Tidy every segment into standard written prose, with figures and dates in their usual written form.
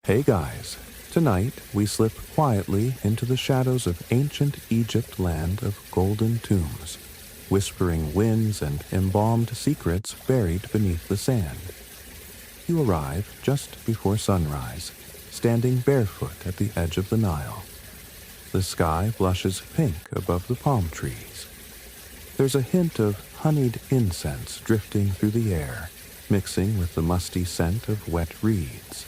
Hey guys, tonight we slip quietly into the shadows of ancient Egypt land of golden tombs, whispering winds and embalmed secrets buried beneath the sand. You arrive just before sunrise, standing barefoot at the edge of the Nile. The sky blushes pink above the palm trees. There's a hint of honeyed incense drifting through the air, mixing with the musty scent of wet reeds.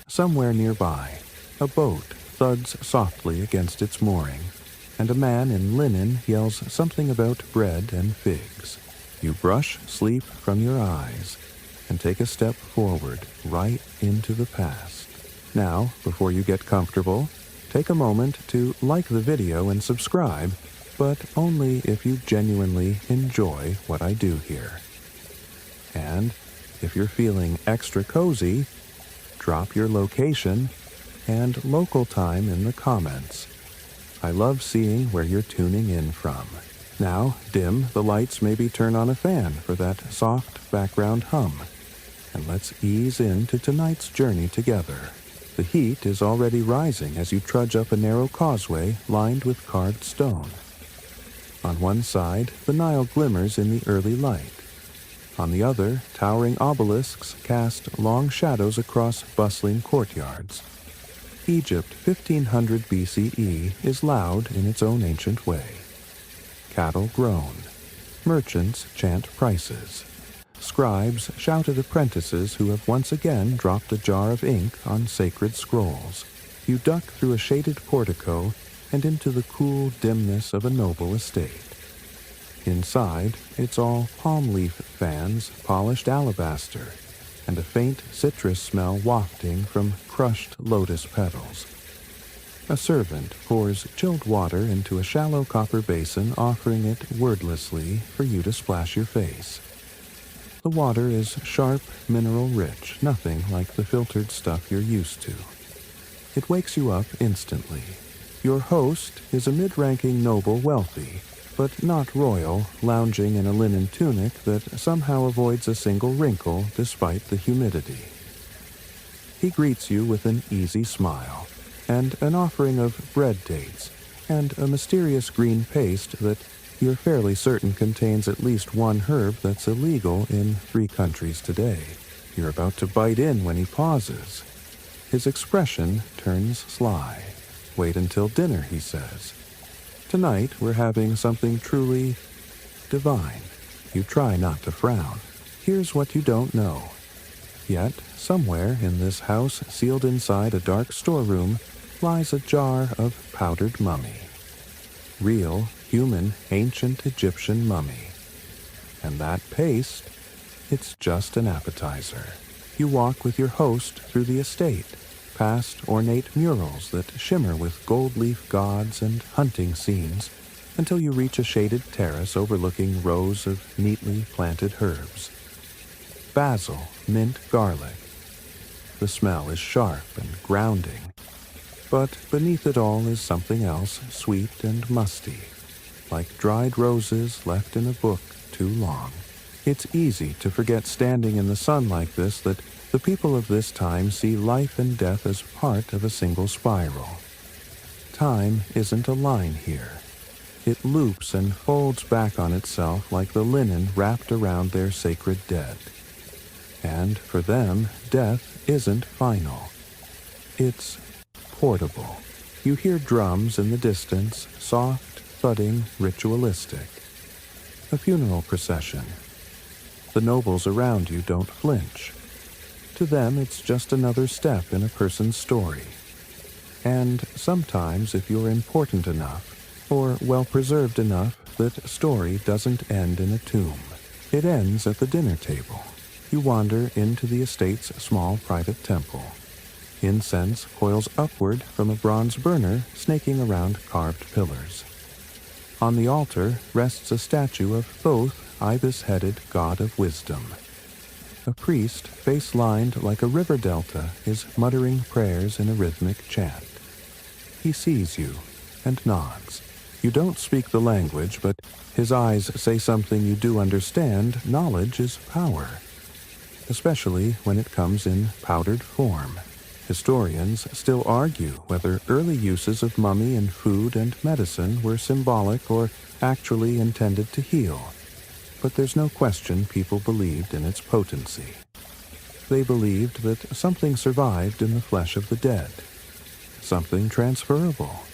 Somewhere nearby, a boat thuds softly against its mooring, and a man in linen yells something about bread and figs. You brush sleep from your eyes and take a step forward right into the past. Now, before you get comfortable, take a moment to like the video and subscribe, but only if you genuinely enjoy what I do here. And if you're feeling extra cozy, drop your location and local time in the comments. I love seeing where you're tuning in from. Now, dim the lights, maybe turn on a fan for that soft background hum. And let's ease into tonight's journey together. The heat is already rising as you trudge up a narrow causeway lined with carved stone. On one side, the Nile glimmers in the early light. On the other, towering obelisks cast long shadows across bustling courtyards. Egypt 1500 BCE is loud in its own ancient way. Cattle groan. Merchants chant prices. Scribes shout at apprentices who have once again dropped a jar of ink on sacred scrolls. You duck through a shaded portico and into the cool dimness of a noble estate. Inside, it's all palm leaf fans, polished alabaster, and a faint citrus smell wafting from crushed lotus petals. A servant pours chilled water into a shallow copper basin, offering it wordlessly for you to splash your face. The water is sharp, mineral-rich, nothing like the filtered stuff you're used to. It wakes you up instantly. Your host is a mid-ranking noble wealthy, but not royal, lounging in a linen tunic that somehow avoids a single wrinkle despite the humidity. He greets you with an easy smile, and an offering of bread dates, and a mysterious green paste that you're fairly certain contains at least one herb that's illegal in 3 countries today. You're about to bite in when he pauses. His expression turns sly. Wait until dinner, he says. Tonight, we're having something truly divine. You try not to frown. Here's what you don't know. Yet, somewhere in this house, sealed inside a dark storeroom, lies a jar of powdered mummy. Real, human, ancient Egyptian mummy. And that paste, it's just an appetizer. You walk with your host through the estate, past ornate murals that shimmer with gold leaf gods and hunting scenes, until you reach a shaded terrace overlooking rows of neatly planted herbs. Basil, mint, garlic. The smell is sharp and grounding, but beneath it all is something else, sweet and musty, like dried roses left in a book too long. It's easy to forget standing in the sun like this that the people of this time see life and death as part of a single spiral. Time isn't a line here. It loops and folds back on itself like the linen wrapped around their sacred dead. And for them, death isn't final. It's portable. You hear drums in the distance, soft, thudding, ritualistic. A funeral procession. The nobles around you don't flinch. To them, it's just another step in a person's story. And sometimes, if you're important enough, or well-preserved enough, that story doesn't end in a tomb. It ends at the dinner table. You wander into the estate's small private temple. Incense coils upward from a bronze burner snaking around carved pillars. On the altar rests a statue of Thoth, ibis-headed god of wisdom. A priest, face-lined like a river delta, is muttering prayers in a rhythmic chant. He sees you and nods. You don't speak the language, but his eyes say something you do understand. Knowledge is power, especially when it comes in powdered form. Historians still argue whether early uses of mummy in food and medicine were symbolic or actually intended to heal, but there's no question people believed in its potency. They believed that something survived in the flesh of the dead, something transferable.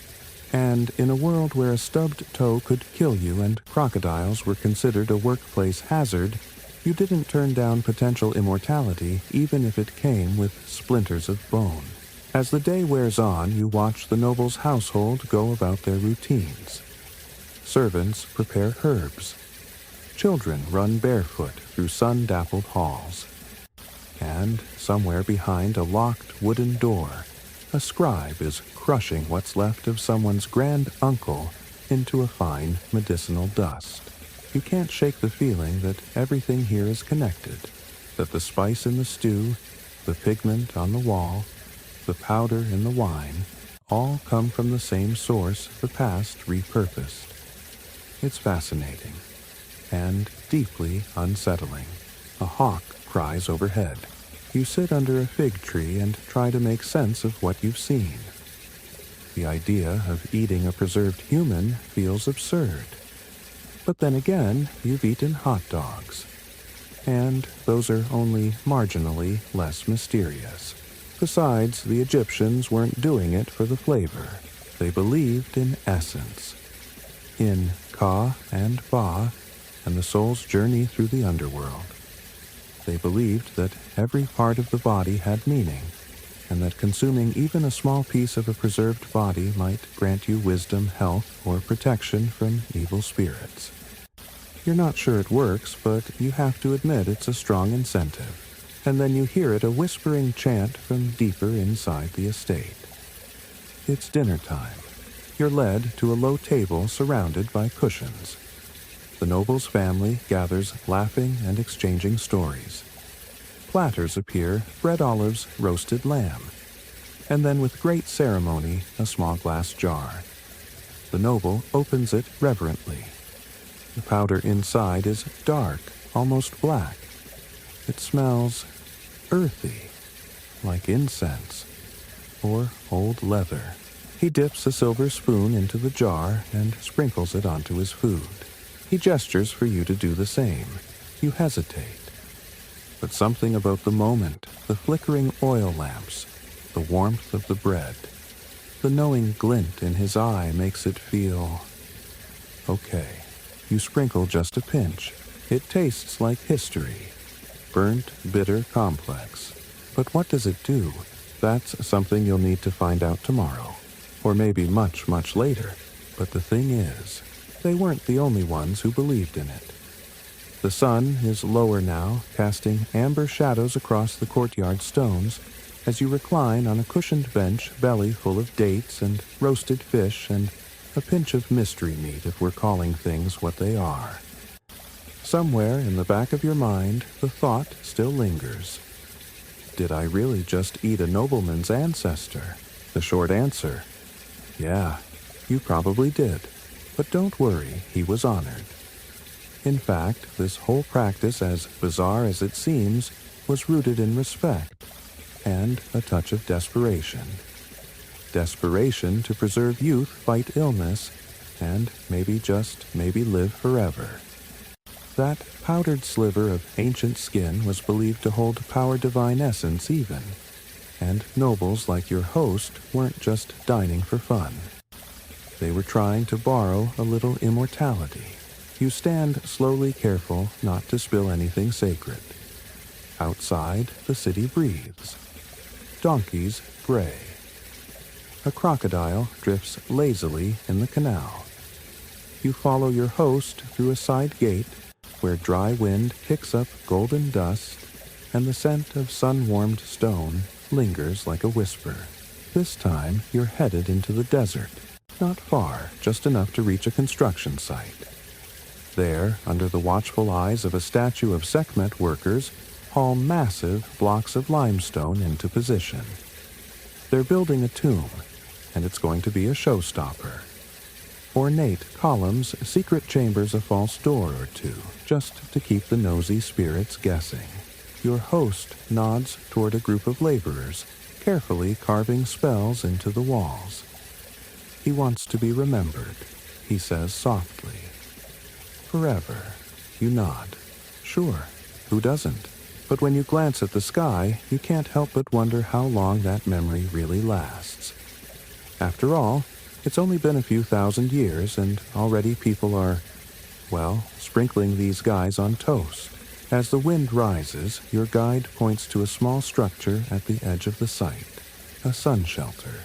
And in a world where a stubbed toe could kill you and crocodiles were considered a workplace hazard, you didn't turn down potential immortality even if it came with splinters of bone. As the day wears on, you watch the noble's household go about their routines. Servants prepare herbs. Children run barefoot through sun-dappled halls. And somewhere behind a locked wooden door, a scribe is crushing what's left of someone's grand uncle into a fine medicinal dust. You can't shake the feeling that everything here is connected, that the spice in the stew, the pigment on the wall, the powder in the wine, all come from the same source the past repurposed. It's fascinating and deeply unsettling. A hawk cries overhead. You sit under a fig tree and try to make sense of what you've seen. The idea of eating a preserved human feels absurd. But then again, you've eaten hot dogs, and those are only marginally less mysterious. Besides, the Egyptians weren't doing it for the flavor. They believed in essence, in Ka and Ba, and the soul's journey through the underworld. They believed that every part of the body had meaning, and that consuming even a small piece of a preserved body might grant you wisdom, health, or protection from evil spirits. You're not sure it works, but you have to admit it's a strong incentive. And then you hear it, a whispering chant from deeper inside the estate. It's dinner time. You're led to a low table surrounded by cushions. The noble's family gathers, laughing and exchanging stories. Platters appear, bread olives, roasted lamb. And then with great ceremony, a small glass jar. The noble opens it reverently. The powder inside is dark, almost black. It smells earthy, like incense, or old leather. He dips a silver spoon into the jar and sprinkles it onto his food. He gestures for you to do the same. You hesitate. But something about the moment, the flickering oil lamps, the warmth of the bread, the knowing glint in his eye makes it feel okay. You sprinkle just a pinch. It tastes like history. Burnt, bitter, complex. But what does it do? That's something you'll need to find out tomorrow. Or maybe much, much later. But the thing is, they weren't the only ones who believed in it. The sun is lower now, casting amber shadows across the courtyard stones as you recline on a cushioned bench, belly full of dates and roasted fish and a pinch of mystery meat if we're calling things what they are. Somewhere in the back of your mind, the thought still lingers. Did I really just eat a nobleman's ancestor? The short answer, yeah, you probably did. But don't worry, he was honored. In fact, this whole practice, as bizarre as it seems, was rooted in respect and a touch of desperation. Desperation to preserve youth, fight illness, and maybe live forever. That powdered sliver of ancient skin was believed to hold power divine essence even, and nobles like your host weren't just dining for fun. They were trying to borrow a little immortality. You stand slowly, careful not to spill anything sacred. Outside, the city breathes. Donkeys bray. A crocodile drifts lazily in the canal. You follow your host through a side gate where dry wind kicks up golden dust and the scent of sun-warmed stone lingers like a whisper. This time, you're headed into the desert. Not far, just enough to reach a construction site. There, under the watchful eyes of a statue of Sekhmet workers, haul massive blocks of limestone into position. They're building a tomb, and it's going to be a showstopper. Ornate columns, secret chambers, a false door or two, just to keep the nosy spirits guessing. Your host nods toward a group of laborers, carefully carving spells into the walls. He wants to be remembered, he says softly. Forever. You nod. Sure, who doesn't? But when you glance at the sky, you can't help but wonder how long that memory really lasts. After all, it's only been a few thousand years, and already people are, well, sprinkling these guys on toast. As the wind rises, your guide points to a small structure at the edge of the site, a sun shelter.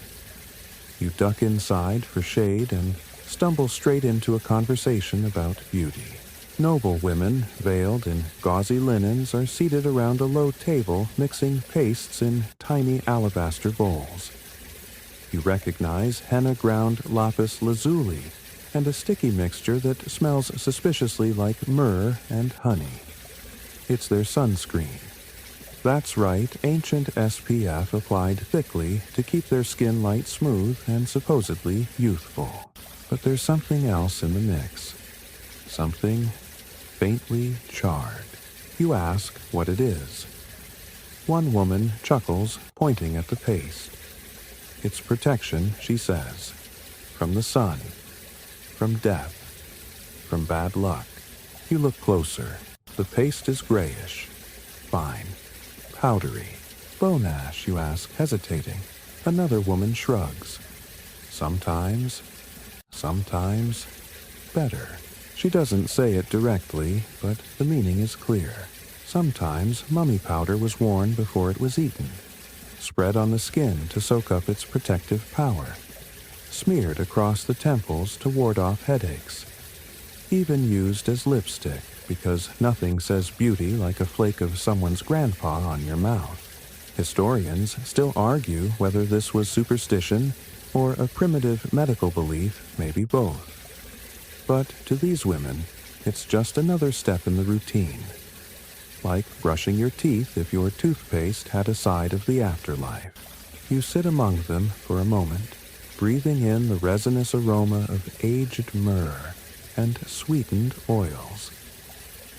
You duck inside for shade and stumble straight into a conversation about beauty. Noble women, veiled in gauzy linens, are seated around a low table mixing pastes in tiny alabaster bowls. You recognize henna-ground lapis lazuli and a sticky mixture that smells suspiciously like myrrh and honey. It's their sunscreen. That's right, ancient SPF applied thickly to keep their skin light smooth and supposedly youthful. But there's something else in the mix. Something faintly charred. You ask what it is. One woman chuckles, pointing at the paste. It's protection, she says. From the sun. From death. From bad luck. You look closer. The paste is grayish. Fine. Powdery. Bone ash, you ask, hesitating. Another woman shrugs. Sometimes better. She doesn't say it directly, but the meaning is clear. Sometimes mummy powder was worn before it was eaten, spread on the skin to soak up its protective power, smeared across the temples to ward off headaches, even used as lipstick because nothing says beauty like a flake of someone's grandpa on your mouth. Historians still argue whether this was superstition or a primitive medical belief, maybe both. But to these women, it's just another step in the routine. Like brushing your teeth if your toothpaste had a side of the afterlife. You sit among them for a moment, breathing in the resinous aroma of aged myrrh and sweetened oils.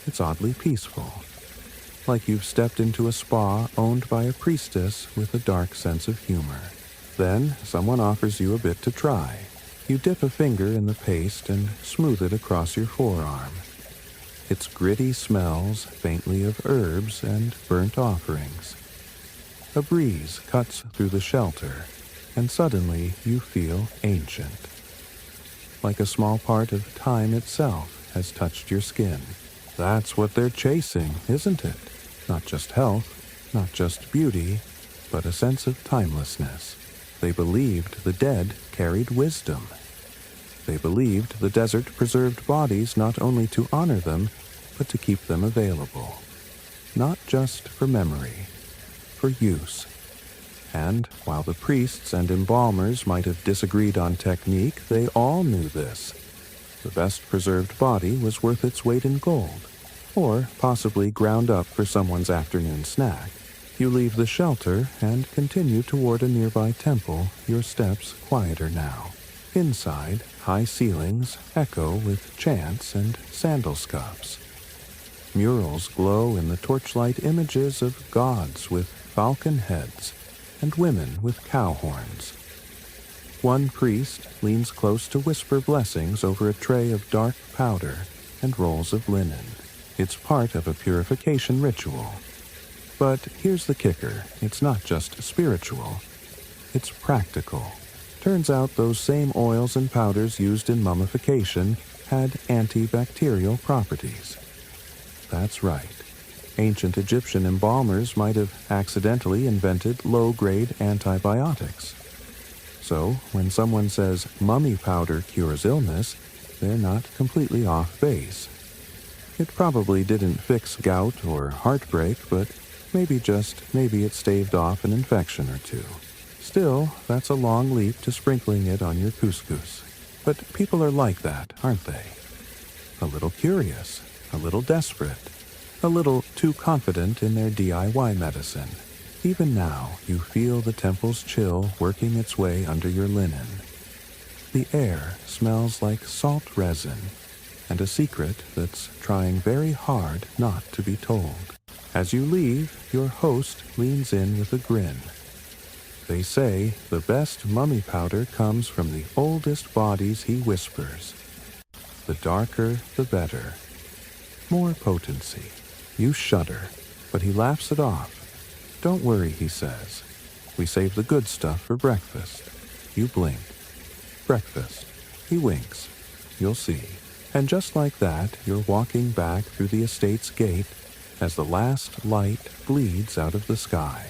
It's oddly peaceful, like you've stepped into a spa owned by a priestess with a dark sense of humor. Then someone offers you a bit to try. You dip a finger in the paste and smooth it across your forearm. Its gritty smells faintly of herbs and burnt offerings. A breeze cuts through the shelter, and suddenly you feel ancient. Like a small part of time itself has touched your skin. That's what they're chasing, isn't it? Not just health, not just beauty, but a sense of timelessness. They believed the dead carried wisdom. They believed the desert preserved bodies not only to honor them, but to keep them available. Not just for memory, for use. And while the priests and embalmers might have disagreed on technique, they all knew this. The best preserved body was worth its weight in gold, or possibly ground up for someone's afternoon snack. You leave the shelter and continue toward a nearby temple, your steps quieter now. Inside, high ceilings echo with chants and sandal scuffs. Murals glow in the torchlight images of gods with falcon heads and women with cow horns. One priest leans close to whisper blessings over a tray of dark powder and rolls of linen. It's part of a purification ritual. But here's the kicker. It's not just spiritual. It's practical. Turns out those same oils and powders used in mummification had antibacterial properties. That's right. Ancient Egyptian embalmers might have accidentally invented low-grade antibiotics. So, when someone says mummy powder cures illness, they're not completely off base. It probably didn't fix gout or heartbreak, but maybe it staved off an infection or two. Still, that's a long leap to sprinkling it on your couscous. But people are like that, aren't they? A little curious, a little desperate, a little too confident in their DIY medicine. Even now, you feel the temple's chill working its way under your linen. The air smells like salt resin, and a secret that's trying very hard not to be told. As you leave, your host leans in with a grin. They say the best mummy powder comes from the oldest bodies he whispers. The darker, the better. More potency. You shudder, but he laughs it off. Don't worry, he says. We save the good stuff for breakfast. You blink. Breakfast. He winks. You'll see. And just like that, you're walking back through the estate's gate as the last light bleeds out of the sky.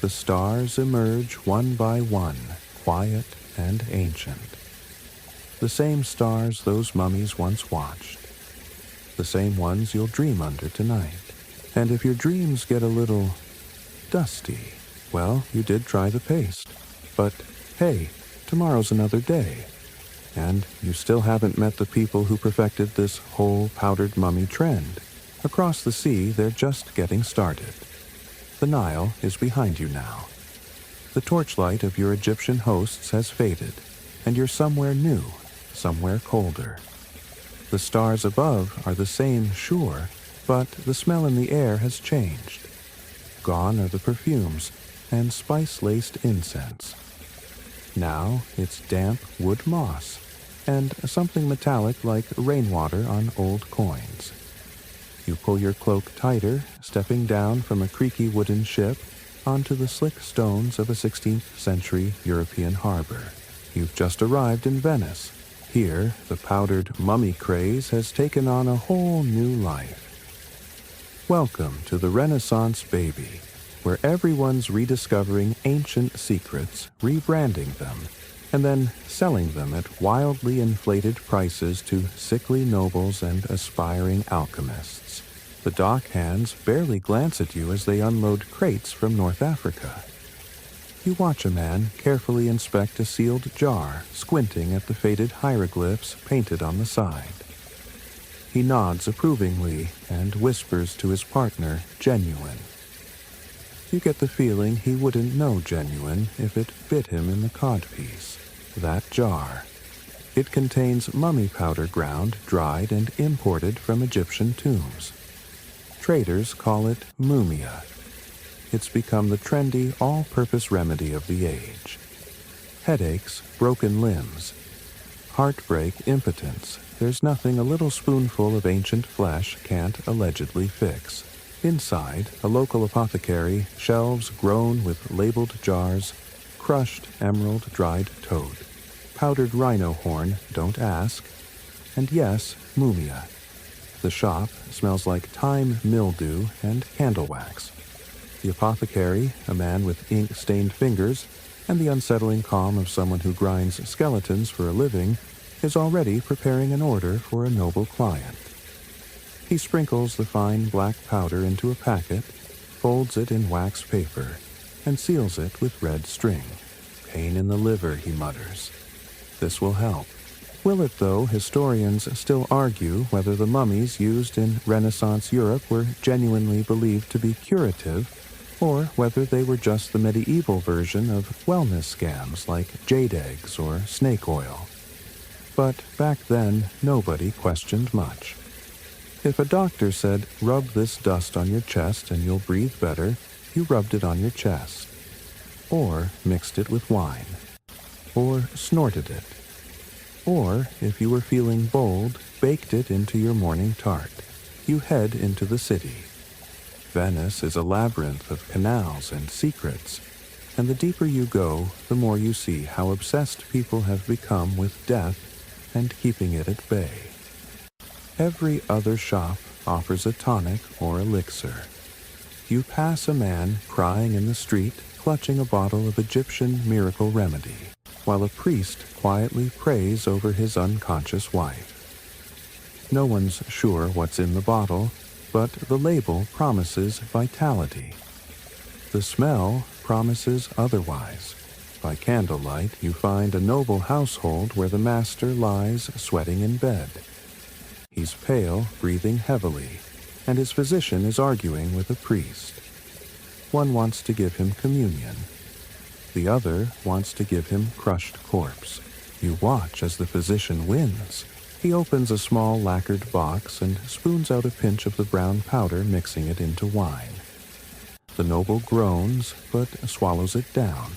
The stars emerge one by one, quiet and ancient. The same stars those mummies once watched. The same ones you'll dream under tonight. And if your dreams get a little dusty, well, you did try the paste. But hey, tomorrow's another day. And you still haven't met the people who perfected this whole powdered mummy trend. Across the sea, they're just getting started. The Nile is behind you now. The torchlight of your Egyptian hosts has faded, and you're somewhere new, somewhere colder. The stars above are the same, sure, but the smell in the air has changed. Gone are the perfumes and spice-laced incense. Now it's damp wood moss and something metallic like rainwater on old coins. You pull your cloak tighter, stepping down from a creaky wooden ship onto the slick stones of a 16th century European harbor. You've just arrived in Venice. Here, the powdered mummy craze has taken on a whole new life. Welcome to the Renaissance baby, where everyone's rediscovering ancient secrets, rebranding them, and then selling them at wildly inflated prices to sickly nobles and aspiring alchemists. The dock hands barely glance at you as they unload crates from North Africa. You watch a man carefully inspect a sealed jar, squinting at the faded hieroglyphs painted on the side. He nods approvingly and whispers to his partner, "Genuine." You get the feeling he wouldn't know genuine if it bit him in the codpiece. That jar. It contains mummy powder ground, dried, and imported from Egyptian tombs. Traders call it mumia. It's become the trendy, all-purpose remedy of the age. Headaches, broken limbs, heartbreak, impotence. There's nothing a little spoonful of ancient flesh can't allegedly fix. Inside, a local apothecary shelves grown with labeled jars, crushed emerald dried toad, powdered rhino horn, don't ask, and yes, mumia. The shop smells like thyme mildew and candle wax. The apothecary, a man with ink-stained fingers, and the unsettling calm of someone who grinds skeletons for a living, is already preparing an order for a noble client. He sprinkles the fine black powder into a packet, folds it in wax paper, and seals it with red string. "Pain in the liver," he mutters. "This will help." Will it, though? Historians still argue whether the mummies used in Renaissance Europe were genuinely believed to be curative, or whether they were just the medieval version of wellness scams like jade eggs or snake oil. But back then, nobody questioned much. If a doctor said, "Rub this dust on your chest and you'll breathe better," you rubbed it on your chest. Or mixed it with wine. Or snorted it. Or, if you were feeling bold, baked it into your morning tart. You head into the city. Venice is a labyrinth of canals and secrets, and the deeper you go, the more you see how obsessed people have become with death and keeping it at bay. Every other shop offers a tonic or elixir. You pass a man crying in the street, clutching a bottle of Egyptian miracle remedy, while a priest quietly prays over his unconscious wife. No one's sure what's in the bottle, but the label promises vitality. The smell promises otherwise. By candlelight, you find a noble household where the master lies sweating in bed. He's pale, breathing heavily, and his physician is arguing with a priest. One wants to give him communion. The other wants to give him crushed corpse. You watch as the physician wins. He opens a small lacquered box and spoons out a pinch of the brown powder, mixing it into wine. The noble groans, but swallows it down.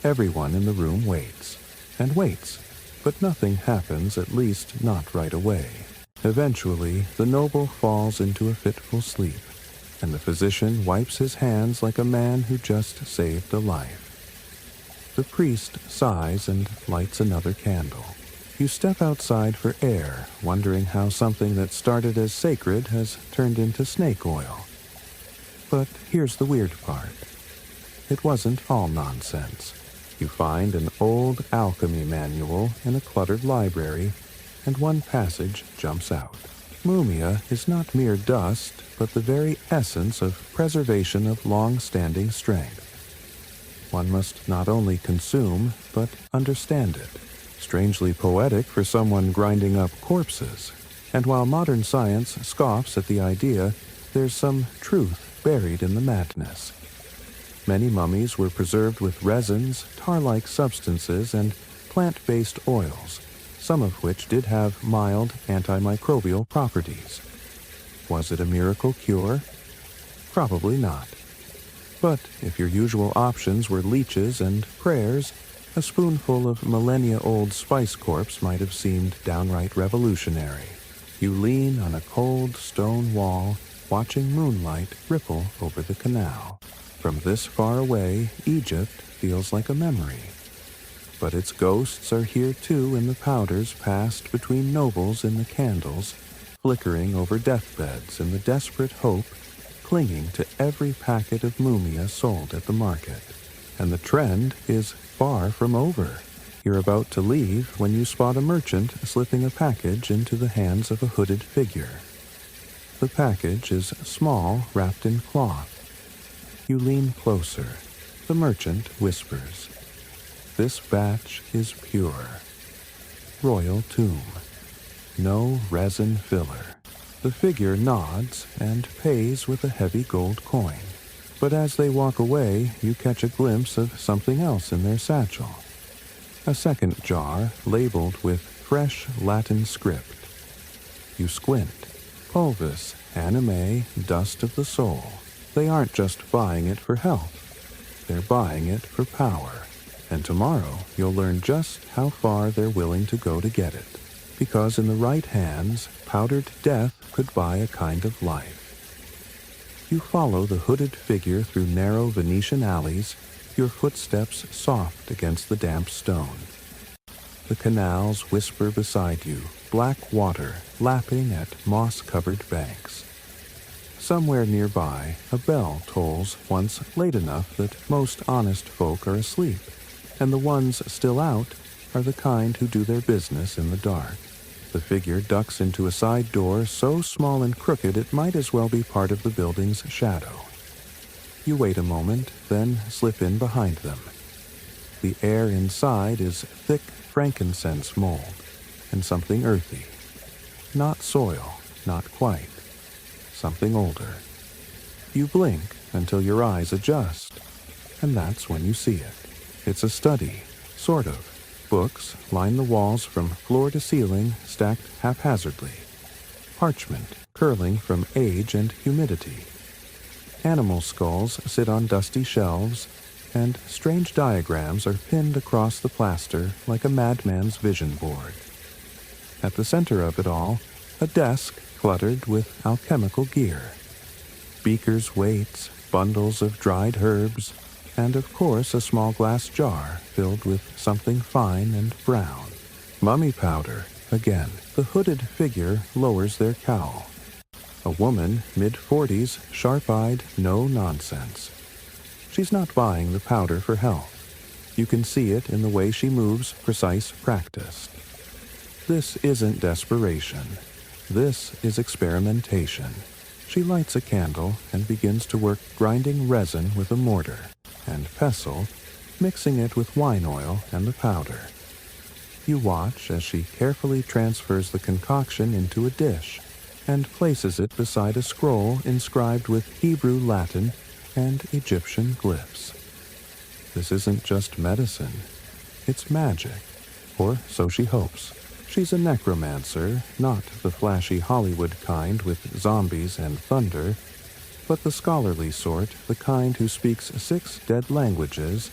Everyone in the room waits, and waits, but nothing happens, at least not right away. Eventually, the noble falls into a fitful sleep, and the physician wipes his hands like a man who just saved a life. The priest sighs and lights another candle. You step outside for air, wondering how something that started as sacred has turned into snake oil. But here's the weird part. It wasn't all nonsense. You find an old alchemy manual in a cluttered library, and one passage jumps out. Mumia is not mere dust, but the very essence of preservation of long-standing strength. One must not only consume, but understand it. Strangely poetic for someone grinding up corpses. And while modern science scoffs at the idea, there's some truth buried in the madness. Many mummies were preserved with resins, tar-like substances, and plant-based oils, some of which did have mild antimicrobial properties. Was it a miracle cure? Probably not. But if your usual options were leeches and prayers, a spoonful of millennia-old spice corpse might have seemed downright revolutionary. You lean on a cold stone wall, watching moonlight ripple over the canal. From this far away, Egypt feels like a memory. But its ghosts are here too in the powders passed between nobles in the candles, flickering over deathbeds in the desperate hope, clinging to every packet of mumia sold at the market. And the trend is far from over. You're about to leave when you spot a merchant slipping a package into the hands of a hooded figure. The package is small, wrapped in cloth. You lean closer. The merchant whispers, "This batch is pure. Royal tomb. No resin filler." The figure nods and pays with a heavy gold coin. But as they walk away, you catch a glimpse of something else in their satchel. A second jar labeled with fresh Latin script. You squint. Pulvis, anime, dust of the soul. They aren't just buying it for health. They're buying it for power. And tomorrow, you'll learn just how far they're willing to go to get it. Because in the right hands, powdered death could buy a kind of life. You follow the hooded figure through narrow Venetian alleys, your footsteps soft against the damp stone. The canals whisper beside you, black water lapping at moss-covered banks. Somewhere nearby, a bell tolls once late enough that most honest folk are asleep, and the ones still out are the kind who do their business in the dark. The figure ducks into a side door so small and crooked it might as well be part of the building's shadow. You wait a moment, then slip in behind them. The air inside is thick frankincense mold, and something earthy. Not soil, not quite. Something older. You blink until your eyes adjust, and that's when you see it. It's a study, sort of. Books line the walls from floor to ceiling, stacked haphazardly. Parchment curling from age and humidity. Animal skulls sit on dusty shelves, and strange diagrams are pinned across the plaster like a madman's vision board. At the center of it all, a desk cluttered with alchemical gear. Beakers, weights, bundles of dried herbs, and of course a small glass jar filled with something fine and brown. Mummy powder, again. The hooded figure lowers their cowl. A woman, mid-40s, sharp-eyed, no nonsense. She's not buying the powder for health. You can see it in the way she moves, precise, practiced. This isn't desperation. This is experimentation. She lights a candle and begins to work grinding resin with a mortar and pestle, mixing it with wine oil and the powder. You watch as she carefully transfers the concoction into a dish and places it beside a scroll inscribed with Hebrew, Latin, and Egyptian glyphs. This isn't just medicine. It's magic, or so she hopes. She's a necromancer, not the flashy Hollywood kind with zombies and thunder. but the scholarly sort, the kind who speaks 6 dead languages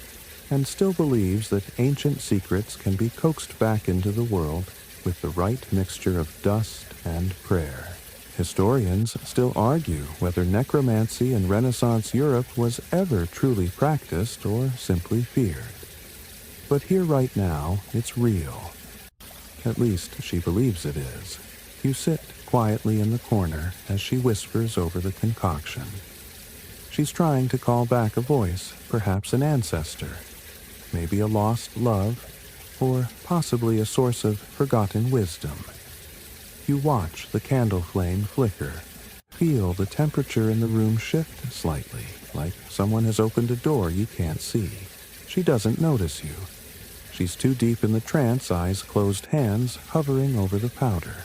and still believes that ancient secrets can be coaxed back into the world with the right mixture of dust and prayer. Historians still argue whether necromancy in Renaissance Europe was ever truly practiced or simply feared. But here right now, it's real. At least she believes it is. You sit quietly in the corner as she whispers over the concoction. She's trying to call back a voice, perhaps an ancestor, maybe a lost love, or possibly a source of forgotten wisdom. You watch the candle flame flicker, feel the temperature in the room shift slightly, like someone has opened a door you can't see. She doesn't notice you. She's too deep in the trance, eyes closed, hands hovering over the powder.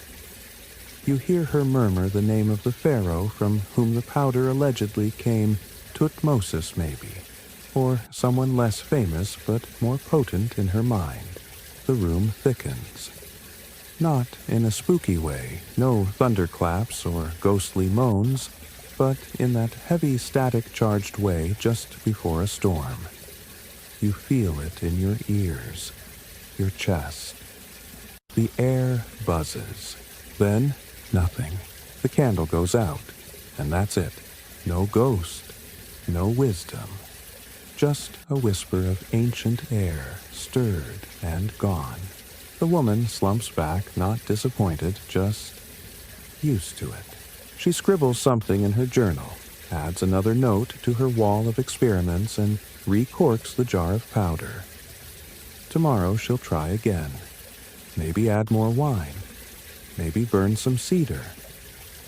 You hear her murmur the name of the pharaoh from whom the powder allegedly came, Tutmosis maybe, or someone less famous but more potent in her mind. The room thickens. Not in a spooky way, no thunderclaps or ghostly moans, but in that heavy static-charged way just before a storm. You feel it in your ears, your chest. The air buzzes. Then, nothing. The candle goes out, and that's it. No ghost, no wisdom. Just a whisper of ancient air, stirred and gone. The woman slumps back, not disappointed, just used to it. She scribbles something in her journal, adds another note to her wall of experiments, and recorks the jar of powder. Tomorrow she'll try again. Maybe add more wine. Maybe burn some cedar.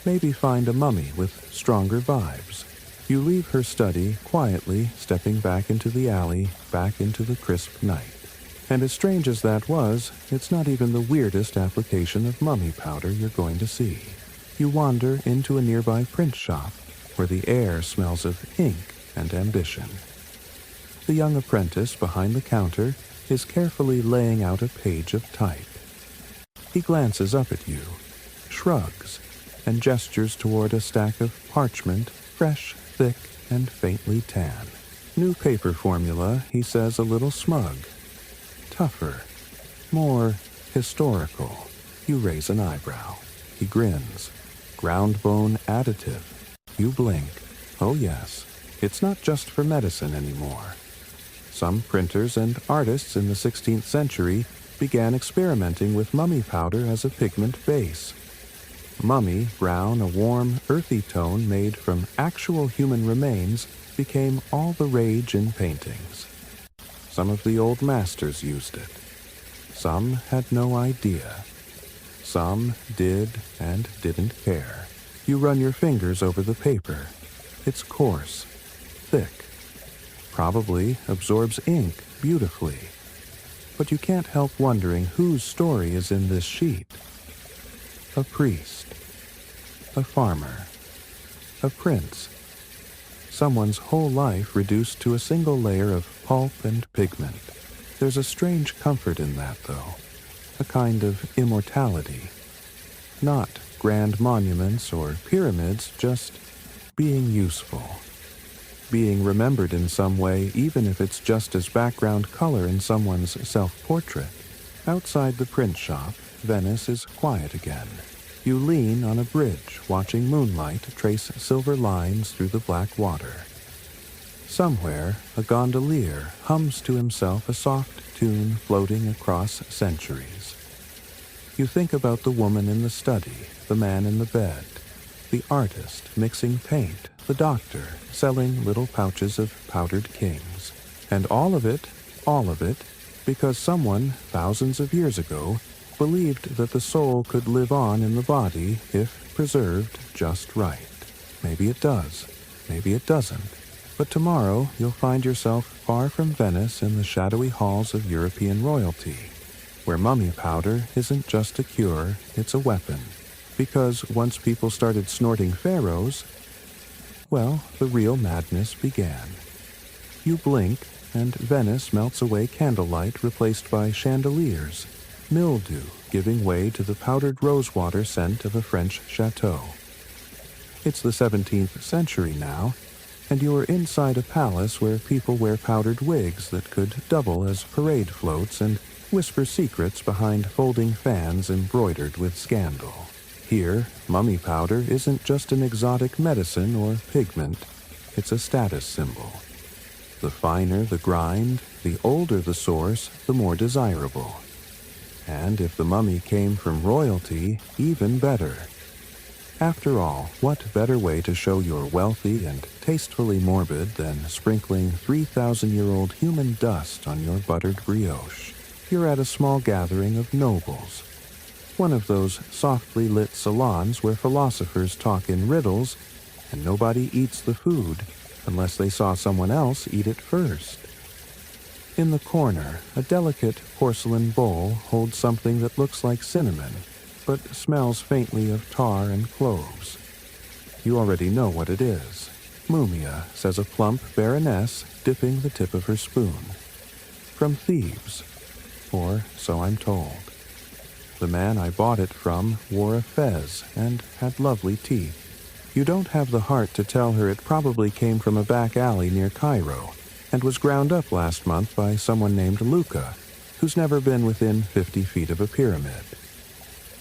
Maybe find a mummy with stronger vibes. You leave her study quietly, stepping back into the alley, back into the crisp night. And as strange as that was, it's not even the weirdest application of mummy powder you're going to see. You wander into a nearby print shop, where the air smells of ink and ambition. The young apprentice behind the counter is carefully laying out a page of type. He glances up at you, shrugs, and gestures toward a stack of parchment, fresh, thick, and faintly tan. New paper formula, he says, a little smug. Tougher, more historical. You raise an eyebrow. He grins. Ground bone additive. You blink. Oh yes, it's not just for medicine anymore. Some printers and artists in the 16th century began experimenting with mummy powder as a pigment base. Mummy, brown, a warm, earthy tone made from actual human remains, became all the rage in paintings. Some of the old masters used it. Some had no idea. Some did and didn't care. You run your fingers over the paper. It's coarse, thick, probably absorbs ink beautifully. But you can't help wondering whose story is in this sheet. A priest, a farmer, a prince. Someone's whole life reduced to a single layer of pulp and pigment. There's a strange comfort in that, though, a kind of immortality. Not grand monuments or pyramids, just being useful. Being remembered in some way, even if it's just as background color in someone's self-portrait. Outside the print shop, Venice is quiet again. You lean on a bridge, watching moonlight trace silver lines through the black water. Somewhere, a gondolier hums to himself a soft tune floating across centuries. You think about the woman in the study, the man in the bed, the artist mixing paint, the doctor selling little pouches of powdered kings. And all of it, because someone, thousands of years ago, believed that the soul could live on in the body if preserved just right. Maybe it does, maybe it doesn't. But tomorrow you'll find yourself far from Venice in the shadowy halls of European royalty, where mummy powder isn't just a cure, it's a weapon. Because once people started snorting pharaohs, well, the real madness began. You blink, and Venice melts away candlelight replaced by chandeliers, mildew giving way to the powdered rosewater scent of a French chateau. It's the 17th century now, and you are inside a palace where people wear powdered wigs that could double as parade floats and whisper secrets behind folding fans embroidered with scandal. Here, mummy powder isn't just an exotic medicine or pigment, it's a status symbol. The finer the grind, the older the source, the more desirable. And if the mummy came from royalty, even better. After all, what better way to show you're wealthy and tastefully morbid than sprinkling 3,000-year-old human dust on your buttered brioche? You're at a small gathering of nobles. One of those softly lit salons where philosophers talk in riddles, and nobody eats the food unless they saw someone else eat it first. In the corner, a delicate porcelain bowl holds something that looks like cinnamon, but smells faintly of tar and cloves. You already know what it is. Mumia, says a plump baroness, dipping the tip of her spoon. From Thebes, or so I'm told. The man I bought it from wore a fez and had lovely teeth. You don't have the heart to tell her it probably came from a back alley near Cairo, and was ground up last month by someone named Luca, who's never been within 50 feet of a pyramid.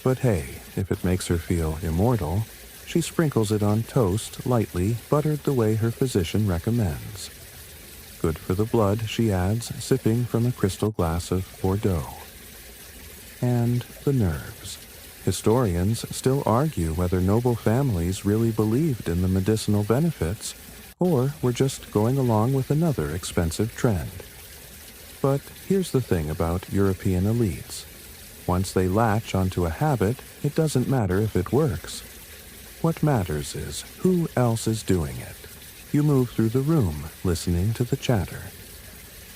But hey, if it makes her feel immortal, she sprinkles it on toast, lightly, buttered the way her physician recommends. Good for the blood, she adds, sipping from a crystal glass of Bordeaux. And the nerves. Historians still argue whether noble families really believed in the medicinal benefits, or were just going along with another expensive trend. But here's the thing about European elites. Once they latch onto a habit, it doesn't matter if it works. What matters is who else is doing it. You move through the room, listening to the chatter.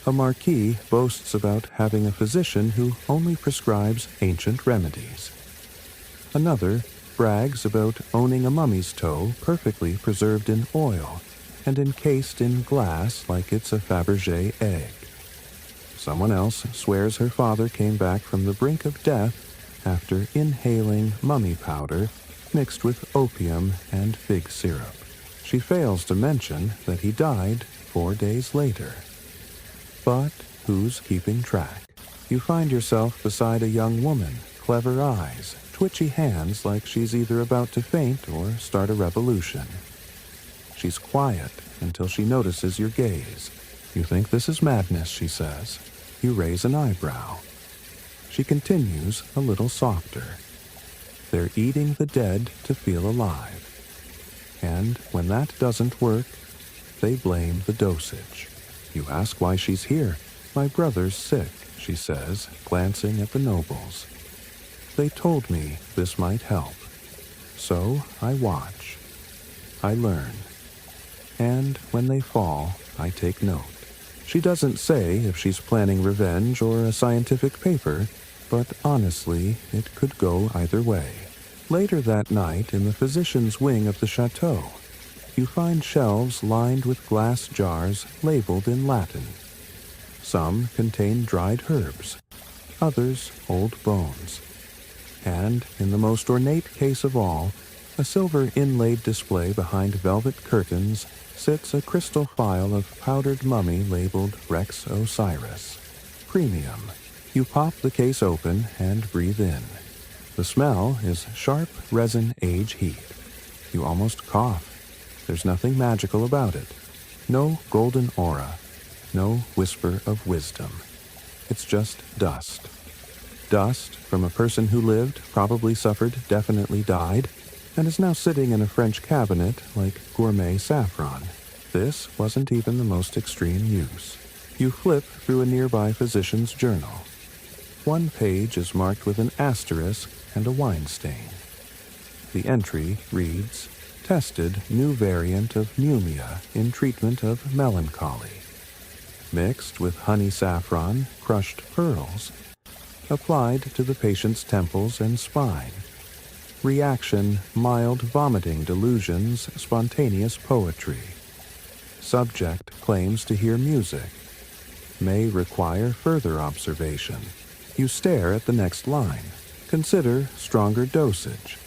A marquis boasts about having a physician who only prescribes ancient remedies. Another brags about owning a mummy's toe perfectly preserved in oil and encased in glass like it's a Fabergé egg. Someone else swears her father came back from the brink of death after inhaling mummy powder mixed with opium and fig syrup. She fails to mention that he died 4 days later. But who's keeping track? You find yourself beside a young woman, clever eyes, twitchy hands like she's either about to faint or start a revolution. She's quiet until she notices your gaze. You think this is madness, she says. You raise an eyebrow. She continues a little softer. They're eating the dead to feel alive. And when that doesn't work, they blame the dosage. You ask why she's here. My brother's sick, she says, glancing at the nobles. They told me this might help. So I watch. I learn. And when they fall, I take note. She doesn't say if she's planning revenge or a scientific paper, but honestly, it could go either way. Later that night, in the physician's wing of the chateau, you find shelves lined with glass jars labeled in Latin. Some contain dried herbs, others old bones. And, in the most ornate case of all, a silver inlaid display behind velvet curtains sits a crystal phial of powdered mummy labeled Rex Osiris. Premium. You pop the case open and breathe in. The smell is sharp resin age heat. You almost cough. There's nothing magical about it. No golden aura. No whisper of wisdom. It's just dust. Dust from a person who lived, probably suffered, definitely died, and is now sitting in a French cabinet like gourmet saffron. This wasn't even the most extreme use. You flip through a nearby physician's journal. One page is marked with an asterisk and a wine stain. The entry reads, "Tested new variant of mumia in treatment of melancholy. Mixed with honey saffron, crushed pearls. Applied to the patient's temples and spine. Reaction, mild vomiting delusions, spontaneous poetry. Subject claims to hear music. May require further observation." You stare at the next line. Consider stronger dosage.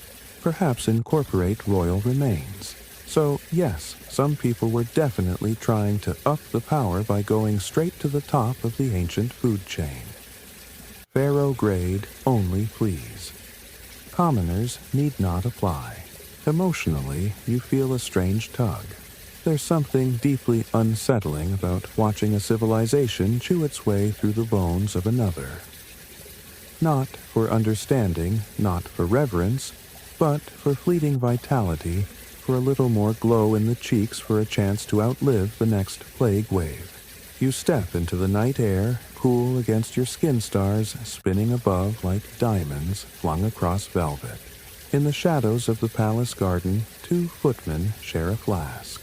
Perhaps incorporate royal remains. So, yes, some people were definitely trying to up the power by going straight to the top of the ancient food chain. Pharaoh grade only, please. Commoners need not apply. Emotionally, you feel a strange tug. There's something deeply unsettling about watching a civilization chew its way through the bones of another. Not for understanding, not for reverence, but for fleeting vitality, for a little more glow in the cheeks for a chance to outlive the next plague wave. You step into the night air, cool against your skin stars spinning above like diamonds flung across velvet. In the shadows of the palace garden, 2 footmen share a flask.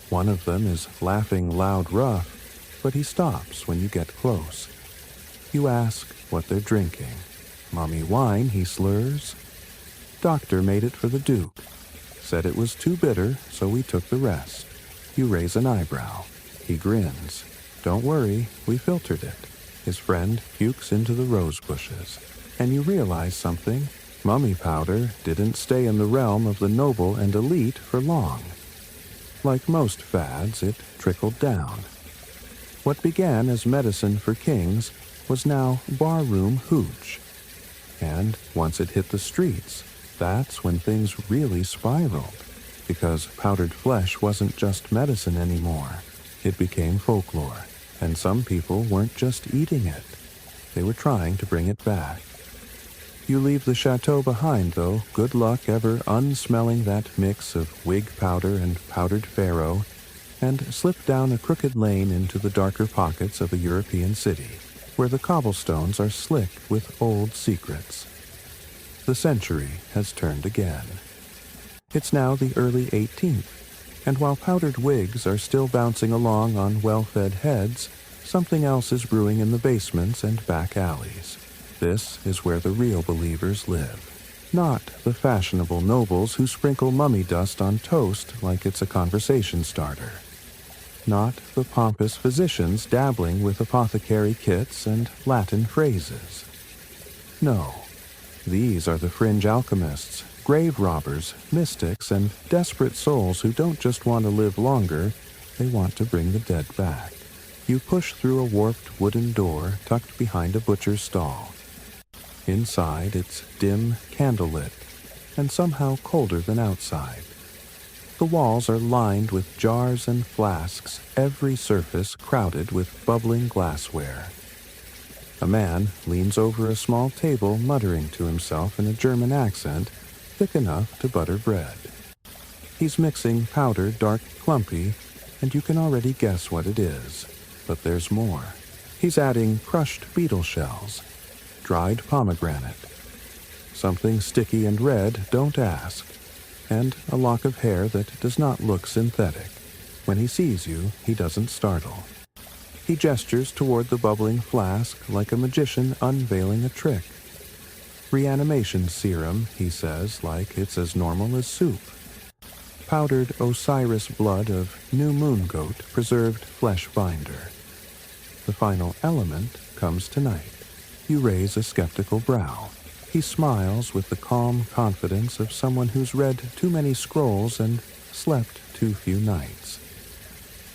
One of them is laughing loud rough, but he stops when you get close. You ask what they're drinking. Mummy wine, he slurs. Doctor made it for the Duke. Said it was too bitter, so we took the rest. You raise an eyebrow. He grins. Don't worry, we filtered it. His friend pukes into the rose bushes. And you realize something. Mummy powder didn't stay in the realm of the noble and elite for long. Like most fads, it trickled down. What began as medicine for kings was now barroom hooch. And once it hit the streets, that's when things really spiraled, because powdered flesh wasn't just medicine anymore. It became folklore, and some people weren't just eating it. They were trying to bring it back. You leave the chateau behind, though. Good luck ever unsmelling that mix of wig powder and powdered pharaoh, and slip down a crooked lane into the darker pockets of a European city, where the cobblestones are slick with old secrets. The century has turned again. It's now the early 18th, and while powdered wigs are still bouncing along on well-fed heads, something else is brewing in the basements and back alleys. This is where the real believers live. Not the fashionable nobles who sprinkle mummy dust on toast like it's a conversation starter. Not the pompous physicians dabbling with apothecary kits and Latin phrases. No, these are the fringe alchemists, grave robbers, mystics, and desperate souls who don't just want to live longer, they want to bring the dead back. You push through a warped wooden door tucked behind a butcher's stall. Inside, it's dim, candlelit, and somehow colder than outside. The walls are lined with jars and flasks, every surface crowded with bubbling glassware. A man leans over a small table muttering to himself in a German accent thick enough to butter bread. He's mixing powder dark clumpy, and you can already guess what it is. But there's more. He's adding crushed beetle shells, dried pomegranate, something sticky and red, don't ask, and a lock of hair that does not look synthetic. When he sees you, he doesn't startle. He gestures toward the bubbling flask like a magician unveiling a trick. Reanimation serum, he says, like it's as normal as soup. Powdered Osiris blood of new moon goat preserved flesh binder. The final element comes tonight. You raise a skeptical brow. He smiles with the calm confidence of someone who's read too many scrolls and slept too few nights.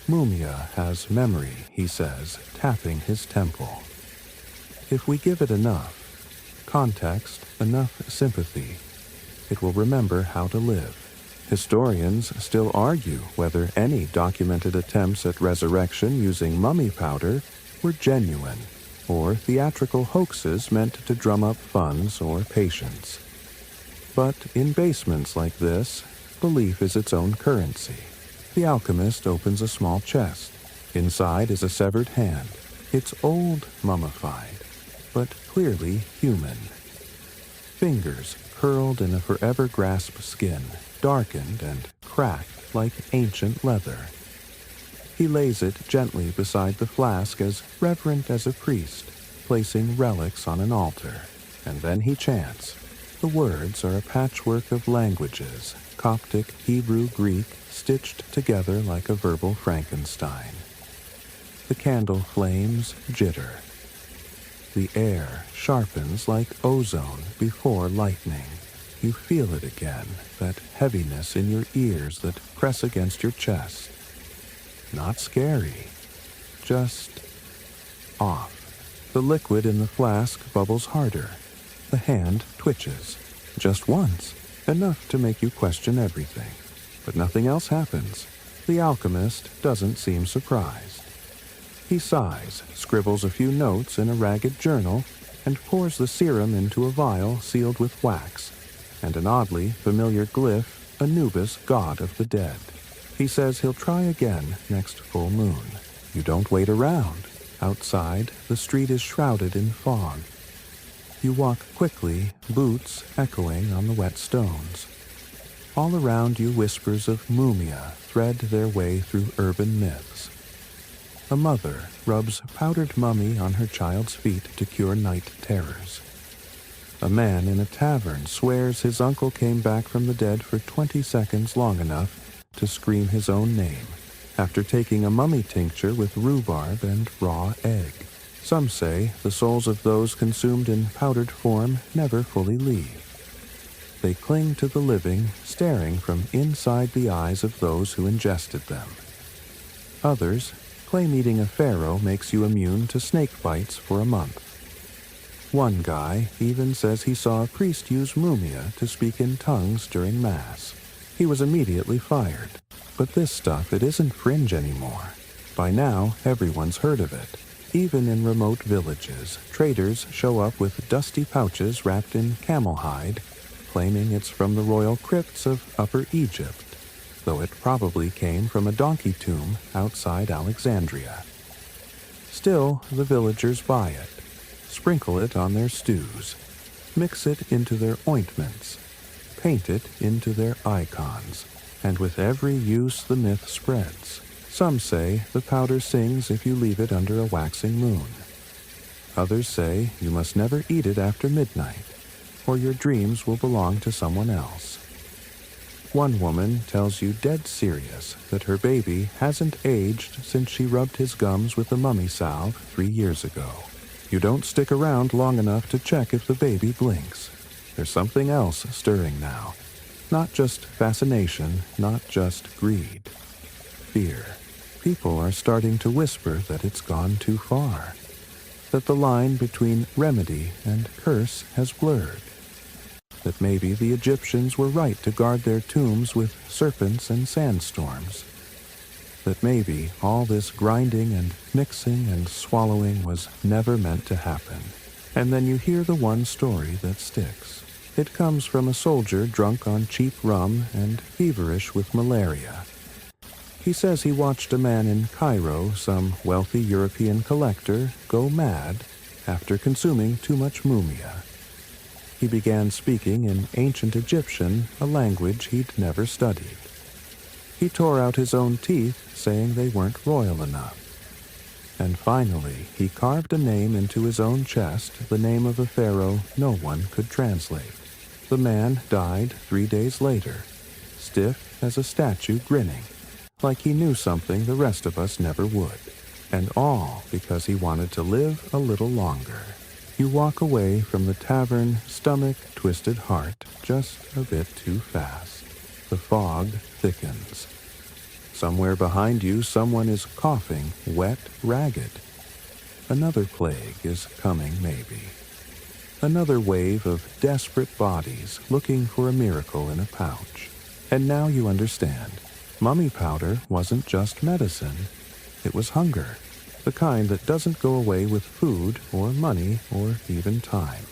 Mumia has memory, he says, tapping his temple. If we give it enough context, enough sympathy, it will remember how to live. Historians still argue whether any documented attempts at resurrection using mummy powder were genuine, or theatrical hoaxes meant to drum up funds or patience. But in basements like this, belief is its own currency. The alchemist opens a small chest. Inside is a severed hand. It's old, mummified, but clearly human. Fingers curled in a forever grasp skin, darkened and cracked like ancient leather. He lays it gently beside the flask as reverent as a priest, placing relics on an altar. And then he chants. The words are a patchwork of languages, Coptic, Hebrew, Greek, stitched together like a verbal Frankenstein. The candle flames jitter. The air sharpens like ozone before lightning. you feel it again, that heaviness in your ears that press against your chest. Not scary, just off. The liquid in the flask bubbles harder. The hand twitches. Just once, enough to make you question everything. But nothing else happens. The alchemist doesn't seem surprised. He sighs, scribbles a few notes in a ragged journal, and pours the serum into a vial sealed with wax, and an oddly familiar glyph, Anubis, god of the dead. He says he'll try again next full moon. You don't wait around. Outside, the street is shrouded in fog. You walk quickly, boots echoing on the wet stones. All around you whispers of mumia thread their way through urban myths. A mother rubs powdered mummy on her child's feet to cure night terrors. A man in a tavern swears his uncle came back from the dead for 20 seconds long enough to scream his own name, after taking a mummy tincture with rhubarb and raw egg. Some say the souls of those consumed in powdered form never fully leave. They cling to the living, staring from inside the eyes of those who ingested them. Others claim eating a pharaoh makes you immune to snake bites for a month. One guy even says he saw a priest use mumia to speak in tongues during Mass. He was immediately fired. But this stuff, it isn't fringe anymore. By now, everyone's heard of it. Even in remote villages, traders show up with dusty pouches wrapped in camel hide, claiming it's from the royal crypts of Upper Egypt, though it probably came from a donkey tomb outside Alexandria. Still, the villagers buy it, sprinkle it on their stews, mix it into their ointments, paint it into their icons, and with every use the myth spreads. Some say the powder sings if you leave it under a waxing moon. Others say you must never eat it after midnight, or your dreams will belong to someone else. One woman tells you dead serious that her baby hasn't aged since she rubbed his gums with the mummy salve 3 years ago. You don't stick around long enough to check if the baby blinks. There's something else stirring now. Not just fascination, not just greed. Fear. People are starting to whisper that it's gone too far, that the line between remedy and curse has blurred, that maybe the Egyptians were right to guard their tombs with serpents and sandstorms, that maybe all this grinding and mixing and swallowing was never meant to happen. And then you hear the one story that sticks. It comes from a soldier drunk on cheap rum and feverish with malaria. He says he watched a man in Cairo, some wealthy European collector, go mad after consuming too much mumia. He began speaking in ancient Egyptian, a language he'd never studied. He tore out his own teeth, saying they weren't royal enough. And finally, he carved a name into his own chest, the name of a pharaoh no one could translate. The man died 3 days later, stiff as a statue, grinning, like he knew something the rest of us never would, and all because he wanted to live a little longer. You walk away from the tavern, stomach, twisted heart, just a bit too fast. The fog thickens. Somewhere behind you, someone is coughing, wet, ragged. Another plague is coming, maybe. Another wave of desperate bodies looking for a miracle in a pouch. And now you understand. Mummy powder wasn't just medicine. It was hunger. The kind that doesn't go away with food or money or even time.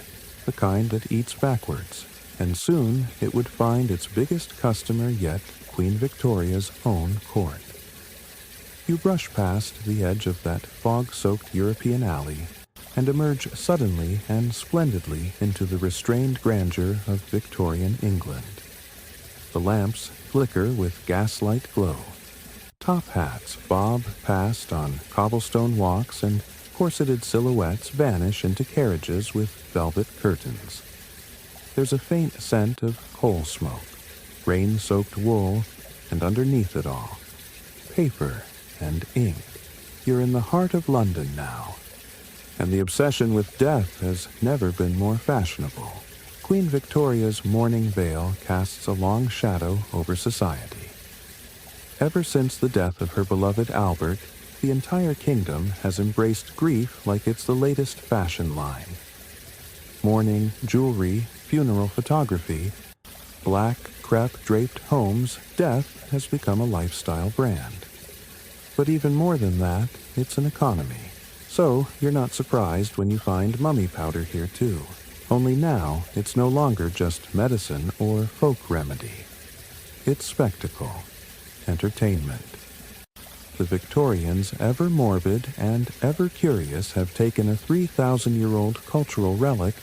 The kind that eats backwards. And soon it would find its biggest customer yet, Queen Victoria's own court. You brush past the edge of that fog-soaked European alley and emerge suddenly and splendidly into the restrained grandeur of Victorian England. The lamps flicker with gaslight glow. Top hats bob past on cobblestone walks, and corseted silhouettes vanish into carriages with velvet curtains. There's a faint scent of coal smoke, rain-soaked wool, and underneath it all, paper and ink. You're in the heart of London now, and the obsession with death has never been more fashionable. Queen Victoria's mourning veil casts a long shadow over society. Ever since the death of her beloved Albert, the entire kingdom has embraced grief like it's the latest fashion line. Mourning, jewelry, funeral photography, black, crepe-draped homes, death has become a lifestyle brand. But even more than that, it's an economy. So you're not surprised when you find mummy powder here too. Only now, it's no longer just medicine or folk remedy. It's spectacle, entertainment. The Victorians, ever morbid and ever curious, have taken a 3,000-year-old cultural relic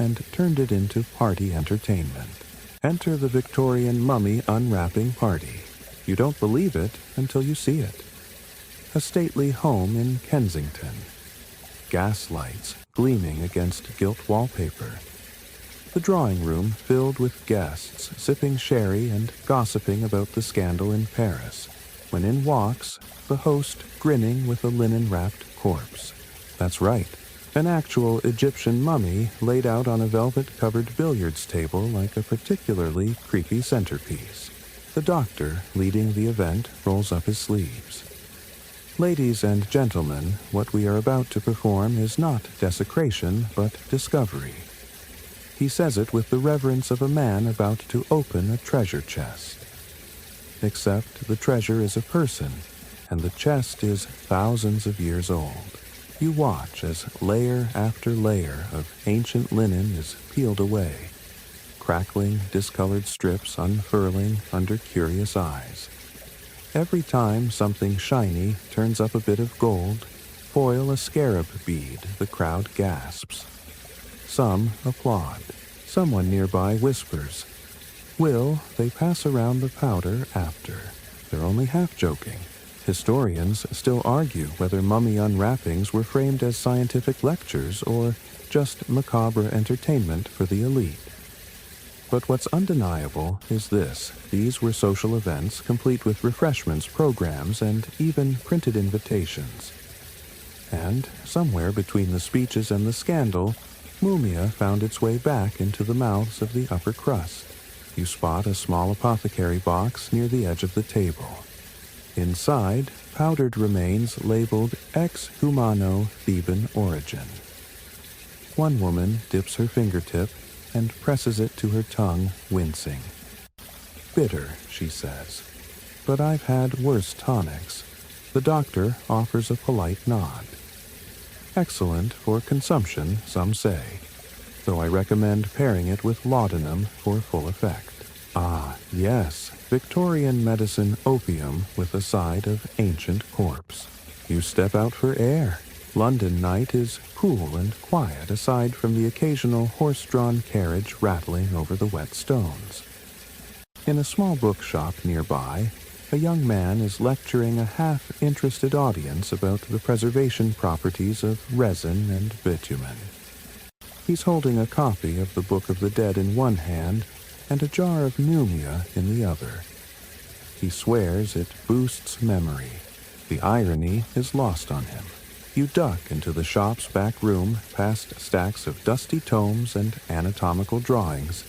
and turned it into party entertainment. Enter the Victorian mummy unwrapping party. You don't believe it until you see it. A stately home in Kensington. Gas lights gleaming against gilt wallpaper. The drawing room filled with guests sipping sherry and gossiping about the scandal in Paris, when in walks the host grinning with a linen-wrapped corpse. That's right, an actual Egyptian mummy laid out on a velvet-covered billiards table like a particularly creepy centerpiece. The doctor, leading the event, rolls up his sleeves. Ladies and gentlemen, what we are about to perform is not desecration, but discovery. He says it with the reverence of a man about to open a treasure chest. Except the treasure is a person, and the chest is thousands of years old. You watch as layer after layer of ancient linen is peeled away, crackling, discolored strips unfurling under curious eyes. Every time something shiny turns up a bit of gold, foil a scarab bead, the crowd gasps. Some applaud. Someone nearby whispers. Will they pass around the powder after? They're only half joking. Historians still argue whether mummy unwrappings were framed as scientific lectures or just macabre entertainment for the elite. But what's undeniable is this: these were social events complete with refreshments, programs, and even printed invitations. And somewhere between the speeches and the scandal, mumia found its way back into the mouths of the upper crust. You spot a small apothecary box near the edge of the table. Inside, powdered remains labeled ex humano Theban origin. One woman dips her fingertip and presses it to her tongue, wincing. Bitter, she says, but I've had worse tonics. The doctor offers a polite nod. Excellent for consumption, some say, though I recommend pairing it with laudanum for full effect. Ah, yes, Victorian medicine opium with a side of ancient corpse. You step out for air. London night is cool and quiet aside from the occasional horse-drawn carriage rattling over the wet stones. In a small bookshop nearby, a young man is lecturing a half-interested audience about the preservation properties of resin and bitumen. He's holding a copy of the Book of the Dead in one hand and a jar of mumia in the other. He swears it boosts memory. The irony is lost on him. You duck into the shop's back room past stacks of dusty tomes and anatomical drawings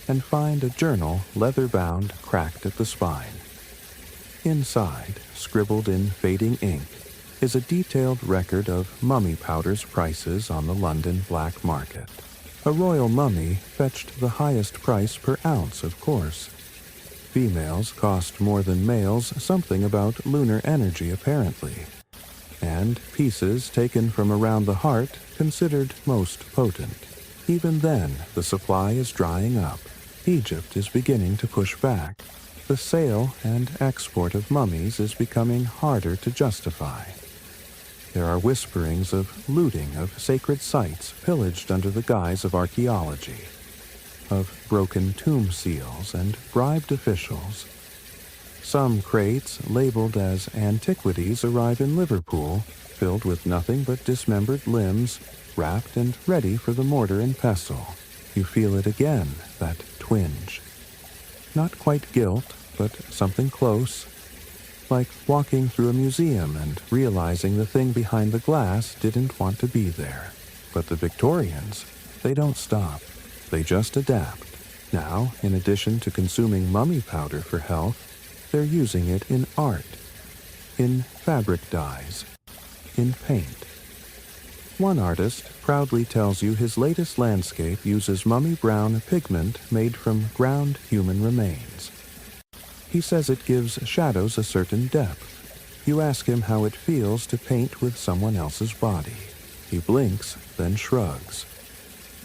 and find a journal, leather-bound, cracked at the spine. Inside, scribbled in fading ink, is a detailed record of mummy powder's prices on the London black market. A royal mummy fetched the highest price per ounce, of course. Females cost more than males, something about lunar energy apparently. And pieces taken from around the heart considered most potent. Even then, the supply is drying up. Egypt is beginning to push back. The sale and export of mummies is becoming harder to justify. There are whisperings of looting of sacred sites pillaged under the guise of archaeology, of broken tomb seals and bribed officials. Some crates labeled as antiquities arrive in Liverpool, filled with nothing but dismembered limbs, wrapped and ready for the mortar and pestle. You feel it again, that twinge. Not quite guilt, but something close. Like walking through a museum and realizing the thing behind the glass didn't want to be there. But the Victorians, they don't stop. They just adapt. Now, in addition to consuming mummy powder for health, they're using it in art, in fabric dyes, in paint. One artist proudly tells you his latest landscape uses mummy brown pigment made from ground human remains. He says it gives shadows a certain depth. You ask him how it feels to paint with someone else's body. He blinks, then shrugs.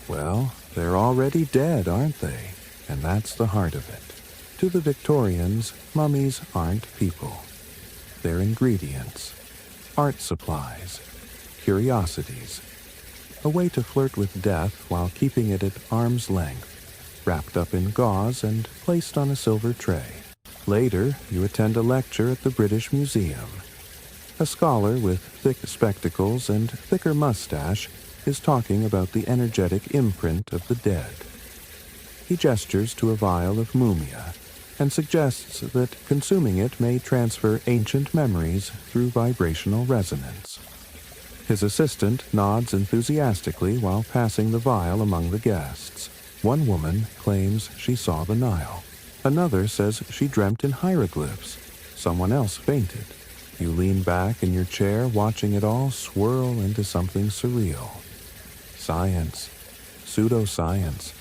Well, they're already dead, aren't they? And that's the heart of it. To the Victorians, mummies aren't people. They're ingredients, art supplies, curiosities, a way to flirt with death while keeping it at arm's length, wrapped up in gauze and placed on a silver tray. Later, you attend a lecture at the British Museum. A scholar with thick spectacles and thicker mustache is talking about the energetic imprint of the dead. He gestures to a vial of mumia and suggests that consuming it may transfer ancient memories through vibrational resonance. His assistant nods enthusiastically while passing the vial among the guests. One woman claims she saw the Nile. Another says she dreamt in hieroglyphs. Someone else fainted. You lean back in your chair watching it all swirl into something surreal. Science, pseudoscience,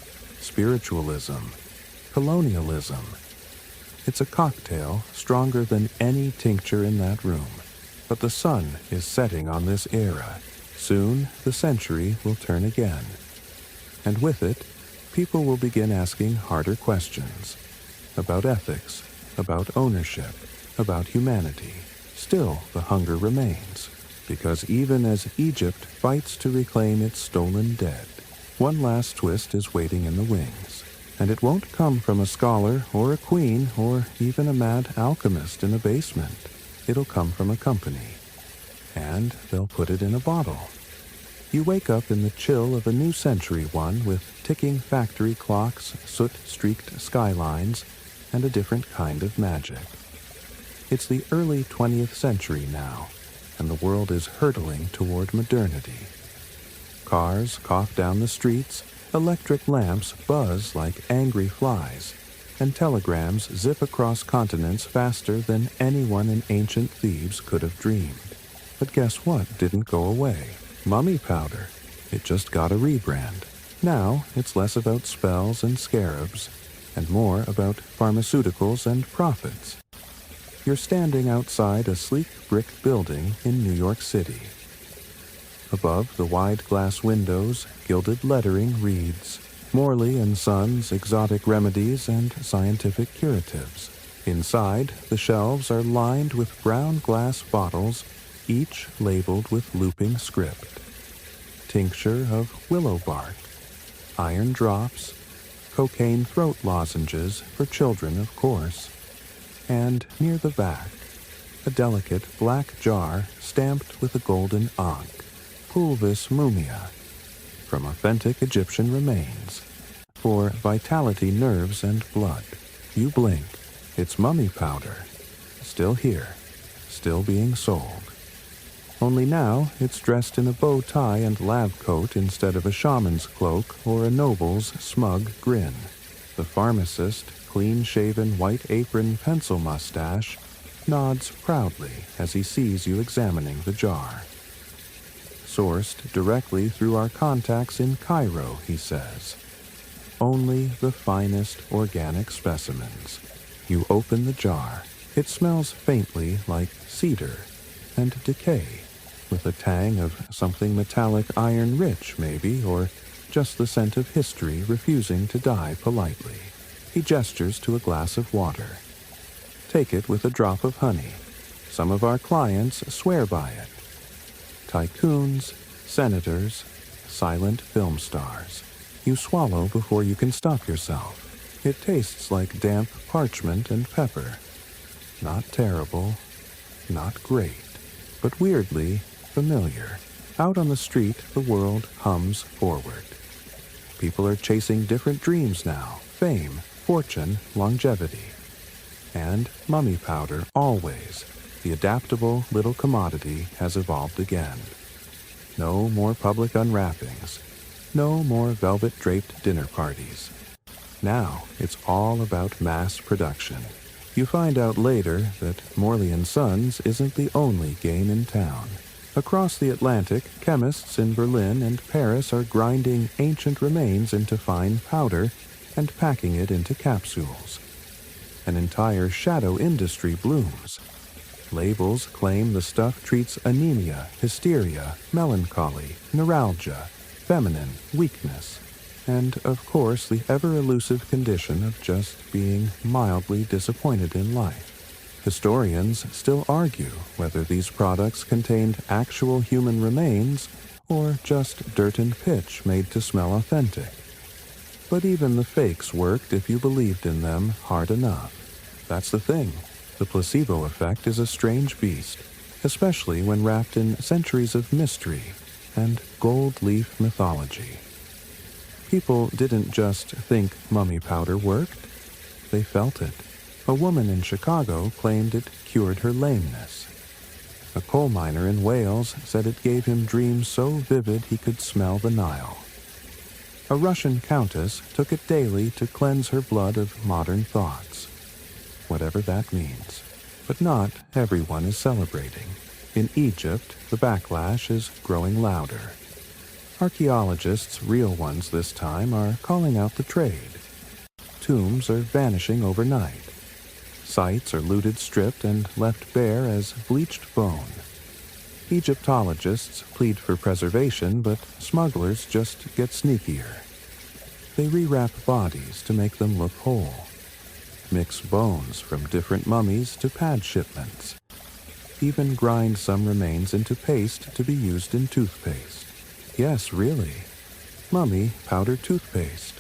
spiritualism, colonialism. It's a cocktail stronger than any tincture in that room. But the sun is setting on this era. Soon the century will turn again. And with it, people will begin asking harder questions. About ethics, about ownership, about humanity. Still, the hunger remains, because even as Egypt fights to reclaim its stolen dead, one last twist is waiting in the wings. And it won't come from a scholar or a queen or even a mad alchemist in a basement. It'll come from a company. And they'll put it in a bottle. You wake up in the chill of a new century one with ticking factory clocks, soot-streaked skylines, and a different kind of magic. It's the early 20th century now, and the world is hurtling toward modernity. Cars cough down the streets, electric lamps buzz like angry flies, and telegrams zip across continents faster than anyone in ancient Thebes could have dreamed. But guess what didn't go away? Mummy powder. It just got a rebrand. Now it's less about spells and scarabs, and more about pharmaceuticals and profits. You're standing outside a sleek brick building in New York City. Above the wide glass windows, gilded lettering reads, Morley & Sons Exotic Remedies and Scientific Curatives. Inside, the shelves are lined with brown glass bottles, each labeled with looping script. Tincture of willow bark, iron drops, cocaine throat lozenges for children, of course, and near the back, a delicate black jar stamped with a golden ankh, pulvis mumia, from authentic Egyptian remains, for vitality, nerves, and blood. You blink, it's mummy powder, still here, still being sold. Only now it's dressed in a bow tie and lab coat instead of a shaman's cloak or a noble's smug grin. The pharmacist, clean-shaven white apron pencil mustache, nods proudly as he sees you examining the jar. Sourced directly through our contacts in Cairo, he says. Only the finest organic specimens. You open the jar. It smells faintly like cedar and decay, with a tang of something metallic iron-rich, maybe, or just the scent of history refusing to die politely. He gestures to a glass of water. Take it with a drop of honey. Some of our clients swear by it. Tycoons, senators, silent film stars. You swallow before you can stop yourself. It tastes like damp parchment and pepper. Not terrible, not great, but weirdly familiar. Out on the street, the world hums forward. People are chasing different dreams now. Fame, fortune, longevity. And mummy powder, always. The adaptable little commodity has evolved again. No more public unwrappings. No more velvet-draped dinner parties. Now it's all about mass production. You find out later that Morley and Sons isn't the only game in town. Across the Atlantic, chemists in Berlin and Paris are grinding ancient remains into fine powder and packing it into capsules. An entire shadow industry blooms. Labels claim the stuff treats anemia, hysteria, melancholy, neuralgia, feminine weakness, and, of course, the ever-elusive condition of just being mildly disappointed in life. Historians still argue whether these products contained actual human remains or just dirt and pitch made to smell authentic. But even the fakes worked if you believed in them hard enough. That's the thing. The placebo effect is a strange beast, especially when wrapped in centuries of mystery and gold leaf mythology. People didn't just think mummy powder worked. They felt it. A woman in Chicago claimed it cured her lameness. A coal miner in Wales said it gave him dreams so vivid he could smell the Nile. A Russian countess took it daily to cleanse her blood of modern thoughts. Whatever that means. But not everyone is celebrating. In Egypt, the backlash is growing louder. Archaeologists, real ones this time, are calling out the trade. Tombs are vanishing overnight. Sites are looted, stripped, and left bare as bleached bone. Egyptologists plead for preservation, but smugglers just get sneakier. They rewrap bodies to make them look whole. Mix bones from different mummies to pad shipments. Even grind some remains into paste to be used in toothpaste. Yes, really. Mummy powder toothpaste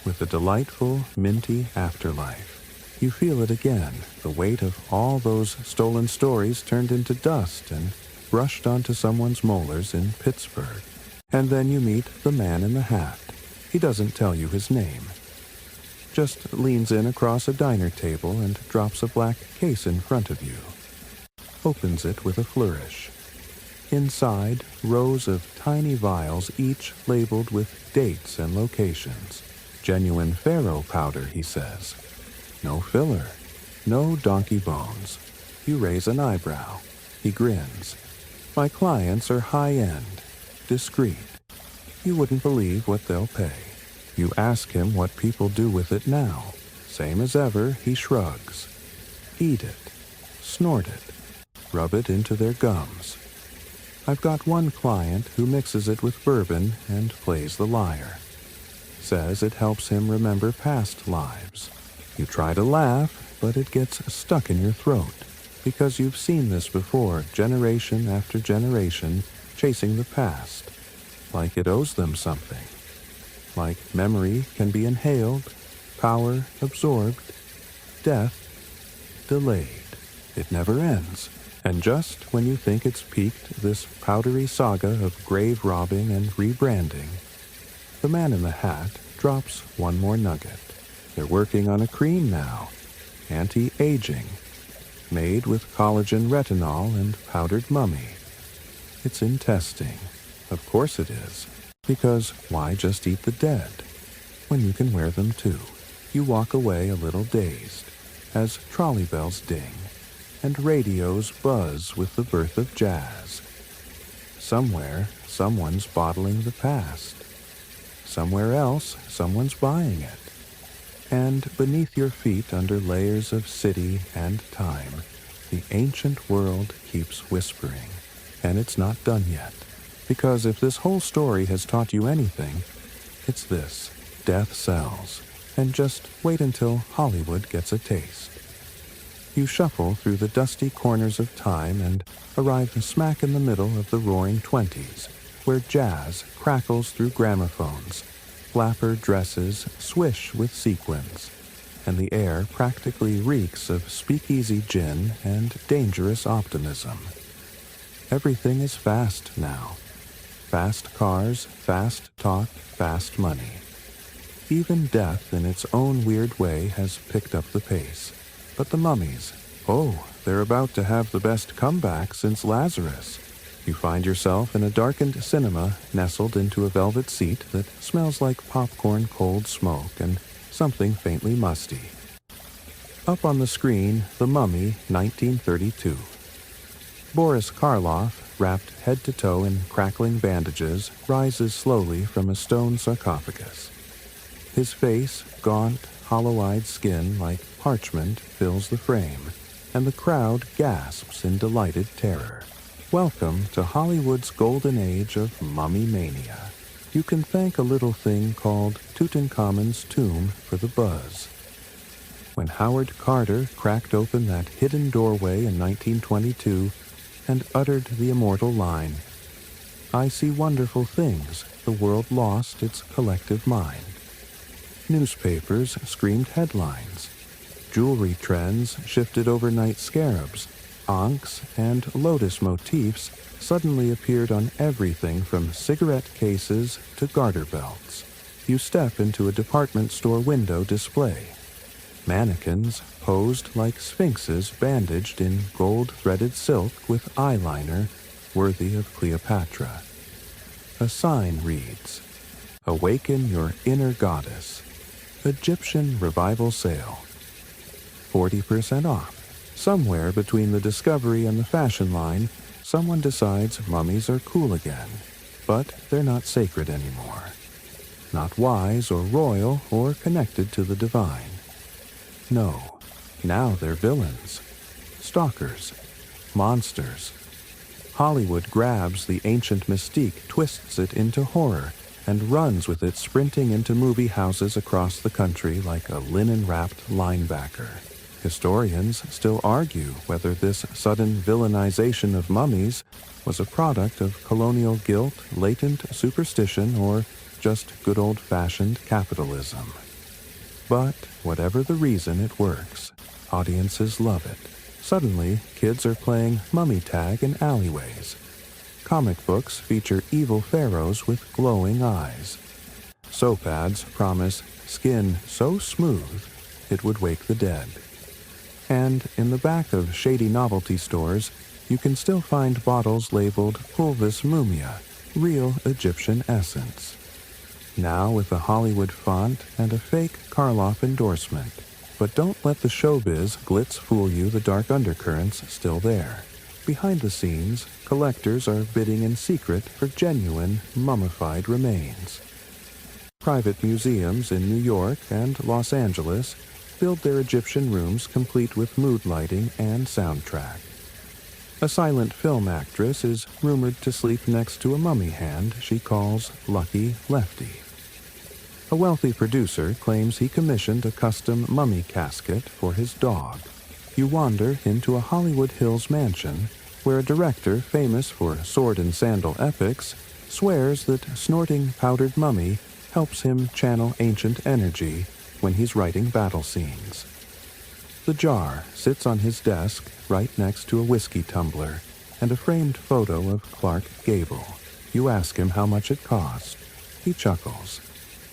with a delightful, minty afterlife. You feel it again, the weight of all those stolen stories turned into dust and brushed onto someone's molars in Pittsburgh. And then you meet the man in the hat. He doesn't tell you his name. Just leans in across a diner table and drops a black case in front of you. Opens it with a flourish. Inside, rows of tiny vials, each labeled with dates and locations. Genuine Pharaoh powder, he says. No filler. No donkey bones. You raise an eyebrow. He grins. My clients are high-end, discreet. You wouldn't believe what they'll pay. You ask him what people do with it now. Same as ever, he shrugs. Eat it. Snort it. Rub it into their gums. I've got one client who mixes it with bourbon and plays the lyre. Says it helps him remember past lives. You try to laugh, but it gets stuck in your throat, because you've seen this before, generation after generation, chasing the past, like it owes them something. Like memory can be inhaled, power absorbed, death delayed. It never ends. And just when you think it's peaked, this powdery saga of grave robbing and rebranding, the man in the hat drops one more nugget. They're working on a cream now, anti-aging, made with collagen retinol and powdered mummy. It's in testing. Of course it is. Because why just eat the dead when you can wear them too? You walk away a little dazed as trolley bells ding and radios buzz with the birth of jazz. Somewhere, someone's bottling the past. Somewhere else, someone's buying it. And beneath your feet, under layers of city and time, the ancient world keeps whispering. And it's not done yet. Because if this whole story has taught you anything, it's this: death sells. And just wait until Hollywood gets a taste. You shuffle through the dusty corners of time and arrive smack in the middle of the roaring 20s, where jazz crackles through gramophones, flapper dresses swish with sequins, and the air practically reeks of speakeasy gin and dangerous optimism. Everything is fast now. Fast cars, fast talk, fast money. Even death, in its own weird way, has picked up the pace. But the mummies, oh, they're about to have the best comeback since Lazarus. You find yourself in a darkened cinema, nestled into a velvet seat that smells like popcorn, cold smoke, and something faintly musty. Up on the screen, The Mummy, 1932. Boris Karloff, wrapped head to toe in crackling bandages, rises slowly from a stone sarcophagus. His face, gaunt, hollow-eyed skin like parchment fills the frame, and the crowd gasps in delighted terror. Welcome to Hollywood's golden age of mummy mania. You can thank a little thing called Tutankhamun's tomb for the buzz. When Howard Carter cracked open that hidden doorway in 1922 and uttered the immortal line, "I see wonderful things, the world lost its collective mind." Newspapers screamed headlines. Jewelry trends shifted overnight scarabs. Ankhs and lotus motifs suddenly appeared on everything from cigarette cases to garter belts. You step into a department store window display. Mannequins posed like sphinxes bandaged in gold-threaded silk with eyeliner worthy of Cleopatra. A sign reads, "Awaken your inner goddess. Egyptian revival sale. 40% off." Somewhere between the discovery and the fashion line, someone decides mummies are cool again, but they're not sacred anymore. Not wise or royal or connected to the divine. No, now they're villains, stalkers, monsters. Hollywood grabs the ancient mystique, twists it into horror, and runs with it sprinting into movie houses across the country like a linen-wrapped linebacker. Historians still argue whether this sudden villainization of mummies was a product of colonial guilt, latent superstition, or just good old-fashioned capitalism. But whatever the reason, it works. Audiences love it. Suddenly, kids are playing mummy tag in alleyways. Comic books feature evil pharaohs with glowing eyes. Soap ads promise skin so smooth it would wake the dead. And in the back of shady novelty stores, you can still find bottles labeled Pulvis Mumia, real Egyptian essence. Now with a Hollywood font and a fake Karloff endorsement. But don't let the showbiz glitz fool you, the dark undercurrent's still there. Behind the scenes, collectors are bidding in secret for genuine, mummified remains. Private museums in New York and Los Angeles build their Egyptian rooms complete with mood lighting and soundtrack. A silent film actress is rumored to sleep next to a mummy hand she calls Lucky Lefty. A wealthy producer claims he commissioned a custom mummy casket for his dog. You wander into a Hollywood Hills mansion where a director famous for sword and sandal epics swears that snorting powdered mummy helps him channel ancient energy when he's writing battle scenes. The jar sits on his desk right next to a whiskey tumbler and a framed photo of Clark Gable. You ask him how much it cost. He chuckles.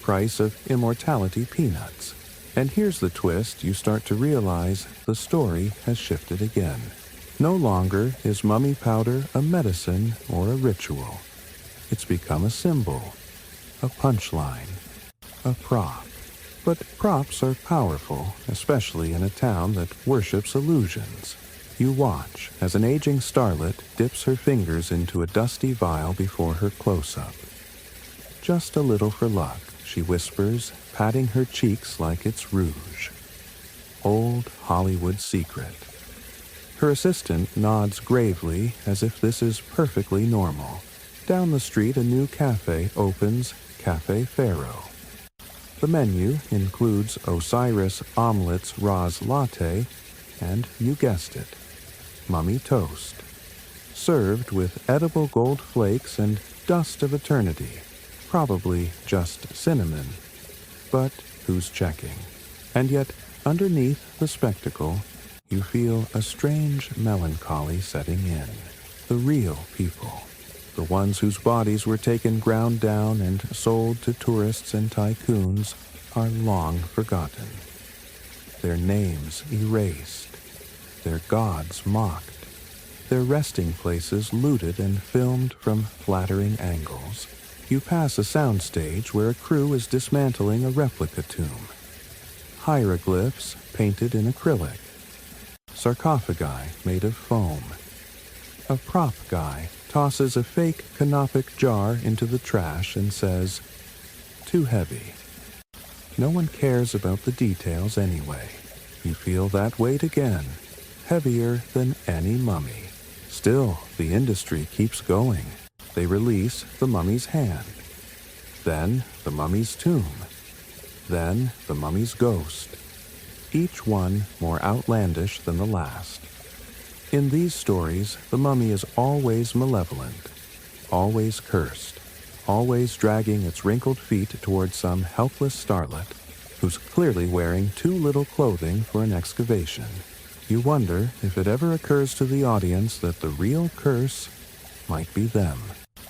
Price of immortality peanuts. And here's the twist: you start to realize the story has shifted again. No longer is mummy powder a medicine or a ritual. It's become a symbol, a punchline, a prop. But props are powerful, especially in a town that worships illusions. You watch as an aging starlet dips her fingers into a dusty vial before her close-up. "Just a little for luck," she whispers, patting her cheeks like it's rouge. Old Hollywood secret. Her assistant nods gravely as if this is perfectly normal. Down the street, a new cafe opens, Cafe Pharaoh. The menu includes Osiris Omelets Raz Latte and, you guessed it, mummy toast. Served with edible gold flakes and dust of eternity. Probably just cinnamon. But who's checking? And yet, underneath the spectacle, you feel a strange melancholy setting in. The real people. The ones whose bodies were taken ground down and sold to tourists and tycoons are long forgotten. Their names erased. Their gods mocked. their resting places looted and filmed from flattering angles. You pass a soundstage where a crew is dismantling a replica tomb. Hieroglyphs painted in acrylic. Sarcophagi made of foam. A prop guy tosses a fake canopic jar into the trash and says, "Too heavy." No one cares about the details anyway. You feel that weight again, heavier than any mummy. Still, the industry keeps going. They release the mummy's hand, then the mummy's tomb, then the mummy's ghost, each one more outlandish than the last. In these stories, the mummy is always malevolent, always cursed, always dragging its wrinkled feet towards some helpless starlet who's clearly wearing too little clothing for an excavation. You wonder if it ever occurs to the audience that the real curse might be them.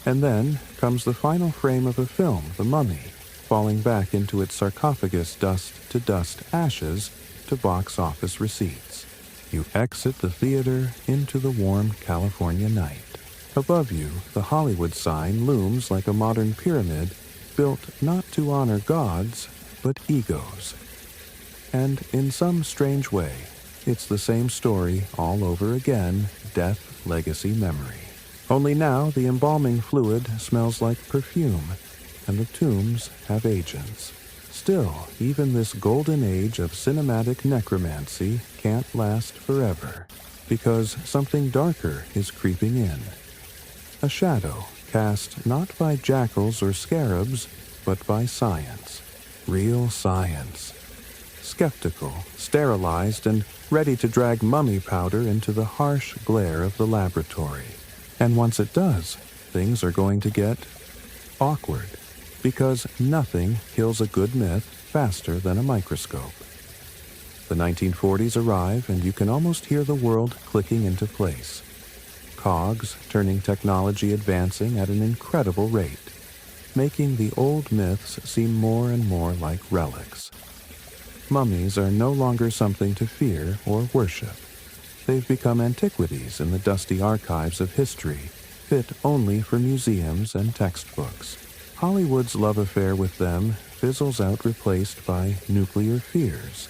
And then comes the final frame of a film, The Mummy, falling back into its sarcophagus dust-to-dust ashes to box office receipts. You exit the theater into the warm California night. Above you, the Hollywood sign looms like a modern pyramid built not to honor gods, but egos. And in some strange way, it's the same story all over again, death, legacy, memory. Only now the embalming fluid smells like perfume, and the tombs have agents. Still, even this golden age of cinematic necromancy can't last forever, because something darker is creeping in. A shadow cast not by jackals or scarabs, but by science. Real science. Skeptical, sterilized, and ready to drag mummy powder into the harsh glare of the laboratory. And once it does, things are going to get awkward, because nothing kills a good myth faster than a microscope. The 1940s arrive, and you can almost hear the world clicking into place. Cogs turning technology advancing at an incredible rate, making the old myths seem more and more like relics. Mummies are no longer something to fear or worship. They've become antiquities in the dusty archives of history, fit only for museums and textbooks. Hollywood's love affair with them fizzles out, replaced by nuclear fears,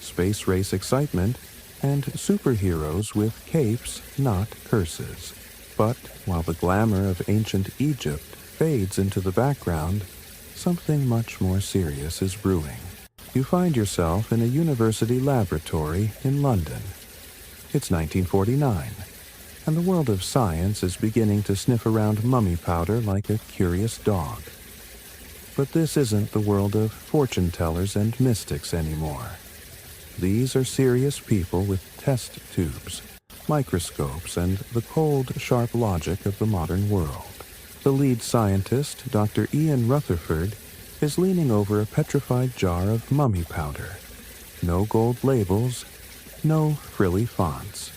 space race excitement, and superheroes with capes, not curses. But while the glamour of ancient Egypt fades into the background, something much more serious is brewing. You find yourself in a university laboratory in London. It's 1949, and the world of science is beginning to sniff around mummy powder like a curious dog. But this isn't the world of fortune tellers and mystics anymore. These are serious people with test tubes, microscopes, and the cold, sharp logic of the modern world. The lead scientist, Dr. Ian Rutherford, is leaning over a petrified jar of mummy powder. No gold labels, no frilly fonts.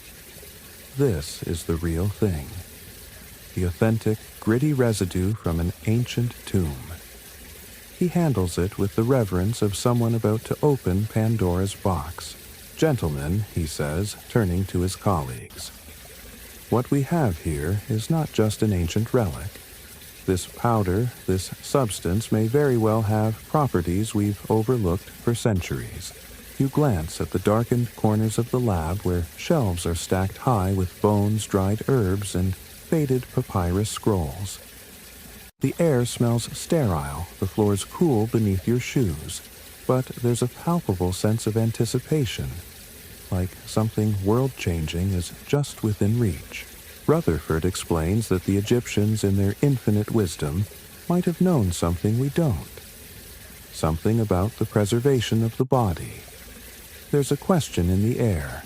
This is the real thing. The authentic, gritty residue from an ancient tomb. He handles it with the reverence of someone about to open Pandora's box. "Gentlemen," he says, turning to his colleagues, "what we have here is not just an ancient relic. This powder, this substance, may very well have properties we've overlooked for centuries." You glance at the darkened corners of the lab where shelves are stacked high with bones, dried herbs, and faded papyrus scrolls. The air smells sterile, the floors cool beneath your shoes, but there's a palpable sense of anticipation, like something world-changing is just within reach. Rutherford explains that the Egyptians, in their infinite wisdom, might have known something we don't. Something about the preservation of the body. There's a question in the air.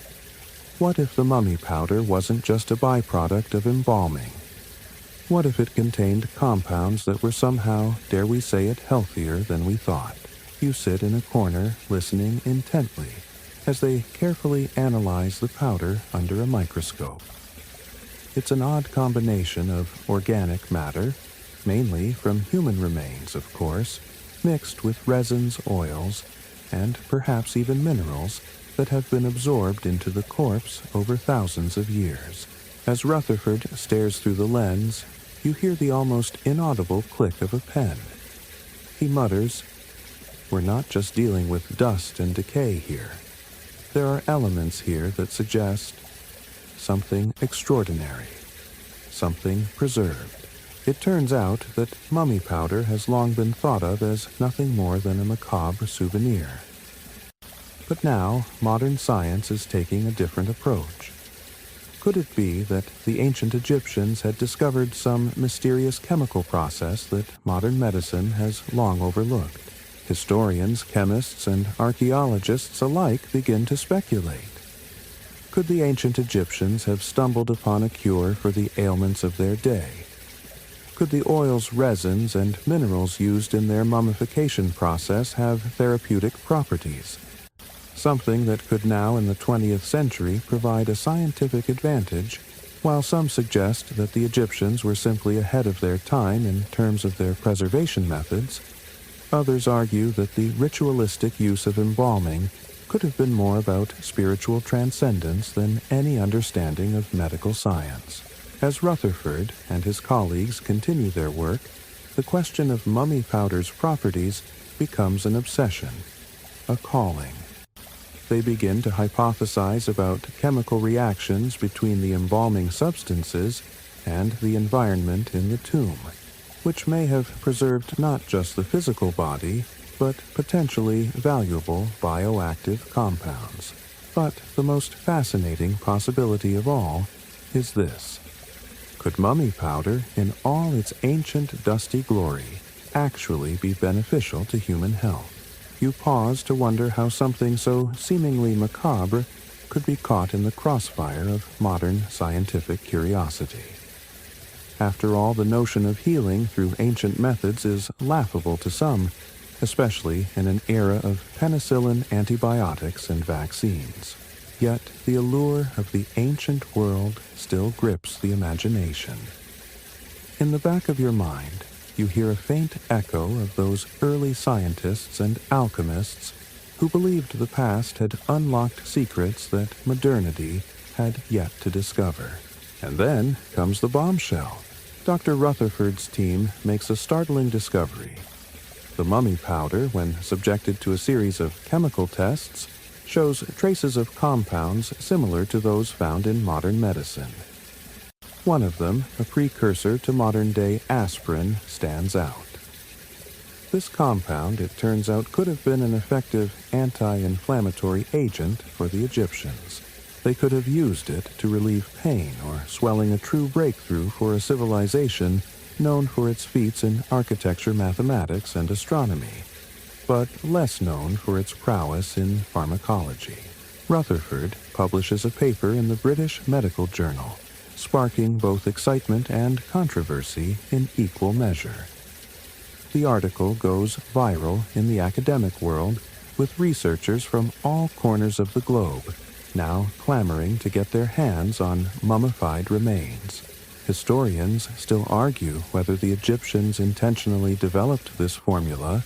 What if the mummy powder wasn't just a byproduct of embalming? What if it contained compounds that were somehow, dare we say it, healthier than we thought? You sit in a corner, listening intently, as they carefully analyze the powder under a microscope. It's an odd combination of organic matter, mainly from human remains, of course, mixed with resins, oils, and perhaps even minerals that have been absorbed into the corpse over thousands of years. As Rutherford stares through the lens, you hear the almost inaudible click of a pen. He mutters, "We're not just dealing with dust and decay here. There are elements here that suggest something extraordinary, something preserved." It turns out that mummy powder has long been thought of as nothing more than a macabre souvenir. But now, modern science is taking a different approach. Could it be that the ancient Egyptians had discovered some mysterious chemical process that modern medicine has long overlooked? Historians, chemists, and archaeologists alike begin to speculate. Could the ancient Egyptians have stumbled upon a cure for the ailments of their day? Could the oils, resins, and minerals used in their mummification process have therapeutic properties? Something that could now in the 20th century provide a scientific advantage, while some suggest that the Egyptians were simply ahead of their time in terms of their preservation methods. Others argue that the ritualistic use of embalming could have been more about spiritual transcendence than any understanding of medical science. As Rutherford and his colleagues continue their work, the question of mummy powder's properties becomes an obsession, a calling. They begin to hypothesize about chemical reactions between the embalming substances and the environment in the tomb, which may have preserved not just the physical body, but potentially valuable bioactive compounds. But the most fascinating possibility of all is this. Could mummy powder, in all its ancient dusty glory, actually be beneficial to human health? You pause to wonder how something so seemingly macabre could be caught in the crossfire of modern scientific curiosity. After all, the notion of healing through ancient methods is laughable to some, especially in an era of penicillin, antibiotics, and vaccines. Yet the allure of the ancient world still grips the imagination. In the back of your mind, you hear a faint echo of those early scientists and alchemists who believed the past had unlocked secrets that modernity had yet to discover. And then comes the bombshell. Dr. Rutherford's team makes a startling discovery. The mummy powder, when subjected to a series of chemical tests, shows traces of compounds similar to those found in modern medicine. One of them, a precursor to modern-day aspirin, stands out. This compound, it turns out, could have been an effective anti-inflammatory agent for the Egyptians. They could have used it to relieve pain or swelling, a true breakthrough for a civilization known for its feats in architecture, mathematics, and astronomy, but less known for its prowess in pharmacology. Rutherford publishes a paper in the British Medical Journal, sparking both excitement and controversy in equal measure. The article goes viral in the academic world, with researchers from all corners of the globe now clamoring to get their hands on mummified remains. Historians still argue whether the Egyptians intentionally developed this formula,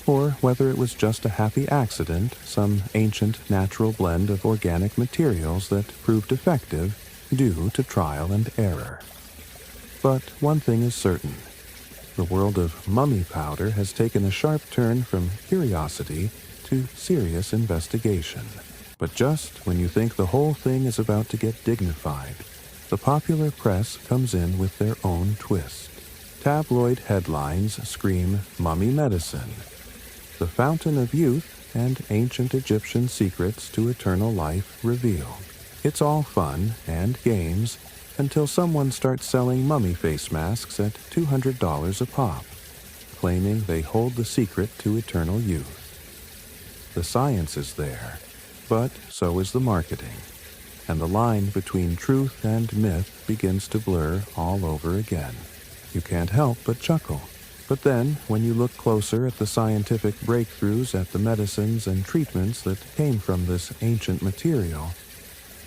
or whether it was just a happy accident, some ancient natural blend of organic materials that proved effective due to trial and error. But one thing is certain. The world of mummy powder has taken a sharp turn from curiosity to serious investigation. But just when you think the whole thing is about to get dignified, the popular press comes in with their own twist. Tabloid headlines scream mummy medicine, the fountain of youth and ancient Egyptian secrets to eternal life revealed. It's all fun and games until someone starts selling mummy face masks at $200 a pop, claiming they hold the secret to eternal youth. The science is there, but so is the marketing, and the line between truth and myth begins to blur all over again. You can't help but chuckle. But then, when you look closer at the scientific breakthroughs, at the medicines and treatments that came from this ancient material,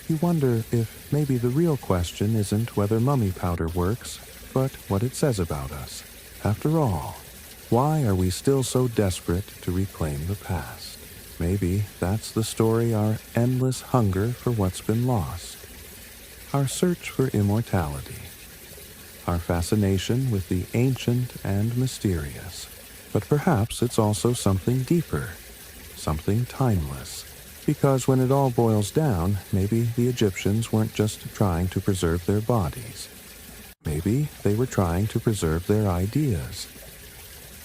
you wonder if maybe the real question isn't whether mummy powder works, but what it says about us. After all, why are we still so desperate to reclaim the past? Maybe that's the story, our endless hunger for what's been lost. our search for immortality, our fascination with the ancient and mysterious. But perhaps it's also something deeper, something timeless. Because when it all boils down, maybe the Egyptians weren't just trying to preserve their bodies. Maybe they were trying to preserve their ideas.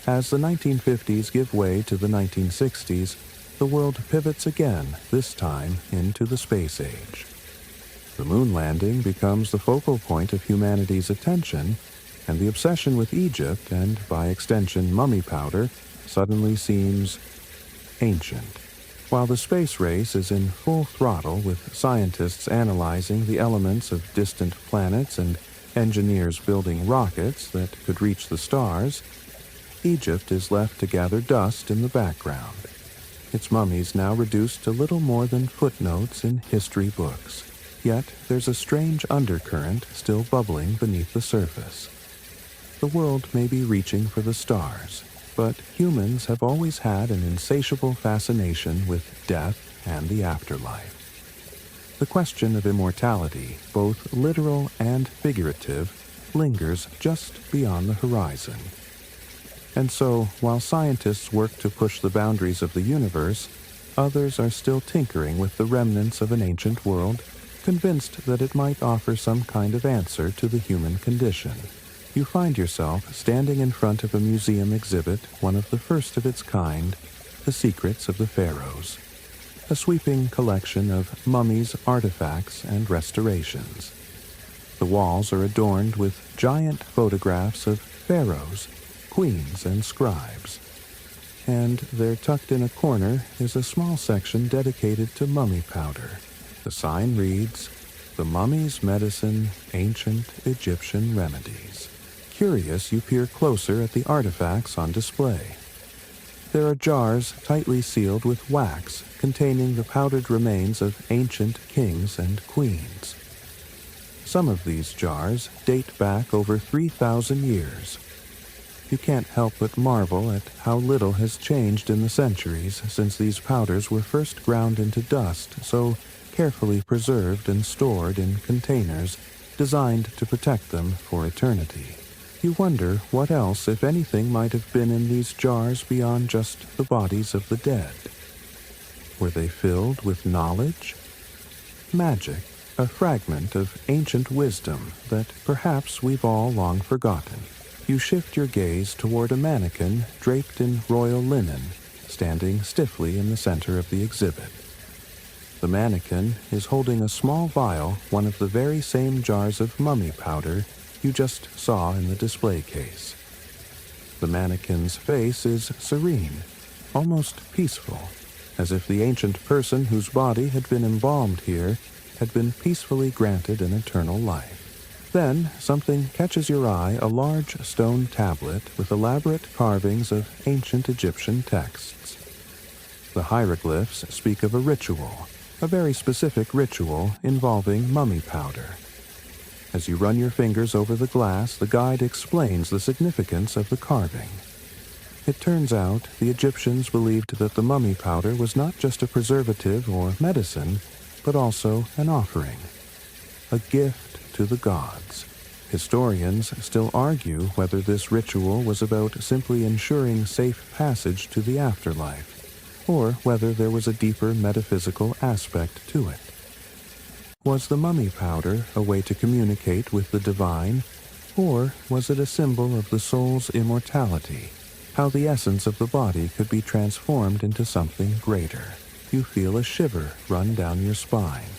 As the 1950s give way to the 1960s, the world pivots again, this time into the space age. The moon landing becomes the focal point of humanity's attention, and the obsession with Egypt, and by extension mummy powder, suddenly seems ancient. While the space race is in full throttle with scientists analyzing the elements of distant planets and engineers building rockets that could reach the stars, Egypt is left to gather dust in the background, its mummies now reduced to little more than footnotes in history books. Yet there's a strange undercurrent still bubbling beneath the surface. The world may be reaching for the stars, but humans have always had an insatiable fascination with death and the afterlife. The question of immortality, both literal and figurative, lingers just beyond the horizon. And so, while scientists work to push the boundaries of the universe, others are still tinkering with the remnants of an ancient world, convinced that it might offer some kind of answer to the human condition. You find yourself standing in front of a museum exhibit, one of the first of its kind, The Secrets of the Pharaohs, a sweeping collection of mummies, artifacts, and restorations. The walls are adorned with giant photographs of pharaohs, queens, and scribes. And there, tucked in a corner, is a small section dedicated to mummy powder. The sign reads, "The Mummy's Medicine, Ancient Egyptian Remedies." Curious, you peer closer at the artifacts on display. There are jars tightly sealed with wax containing the powdered remains of ancient kings and queens. Some of these jars date back over 3,000 years. You can't help but marvel at how little has changed in the centuries since these powders were first ground into dust, so carefully preserved and stored in containers designed to protect them for eternity. You wonder what else, if anything, might have been in these jars beyond just the bodies of the dead. Were they filled with knowledge? Magic, a fragment of ancient wisdom that perhaps we've all long forgotten. You shift your gaze toward a mannequin draped in royal linen, standing stiffly in the center of the exhibit. The mannequin is holding a small vial, one of the very same jars of mummy powder you just saw in the display case. The mannequin's face is serene, almost peaceful, as if the ancient person whose body had been embalmed here had been peacefully granted an eternal life. Then something catches your eye, a large stone tablet with elaborate carvings of ancient Egyptian texts. The hieroglyphs speak of a ritual, a very specific ritual involving mummy powder. As you run your fingers over the glass, the guide explains the significance of the carving. It turns out the Egyptians believed that the mummy powder was not just a preservative or medicine, but also an offering, a gift to the gods. Historians still argue whether this ritual was about simply ensuring safe passage to the afterlife, or whether there was a deeper metaphysical aspect to it. Was the mummy powder a way to communicate with the divine, or was it a symbol of the soul's immortality, how the essence of the body could be transformed into something greater? You feel a shiver run down your spine.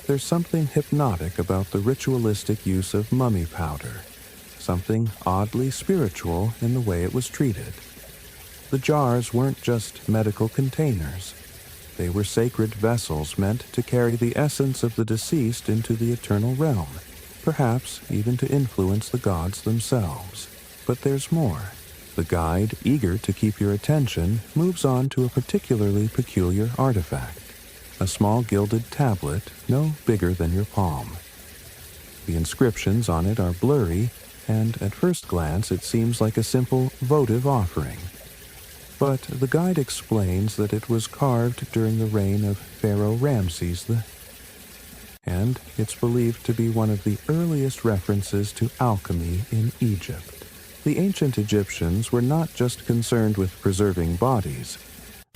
There's something hypnotic about the ritualistic use of mummy powder, something oddly spiritual in the way it was treated. The jars weren't just medical containers. They were sacred vessels meant to carry the essence of the deceased into the eternal realm, perhaps even to influence the gods themselves. But there's more. The guide, eager to keep your attention, moves on to a particularly peculiar artifact, a small gilded tablet no bigger than your palm. The inscriptions on it are blurry, and at first glance it seems like a simple votive offering. But the guide explains that it was carved during the reign of Pharaoh Ramses the... and it's believed to be one of the earliest references to alchemy in Egypt. The ancient Egyptians were not just concerned with preserving bodies.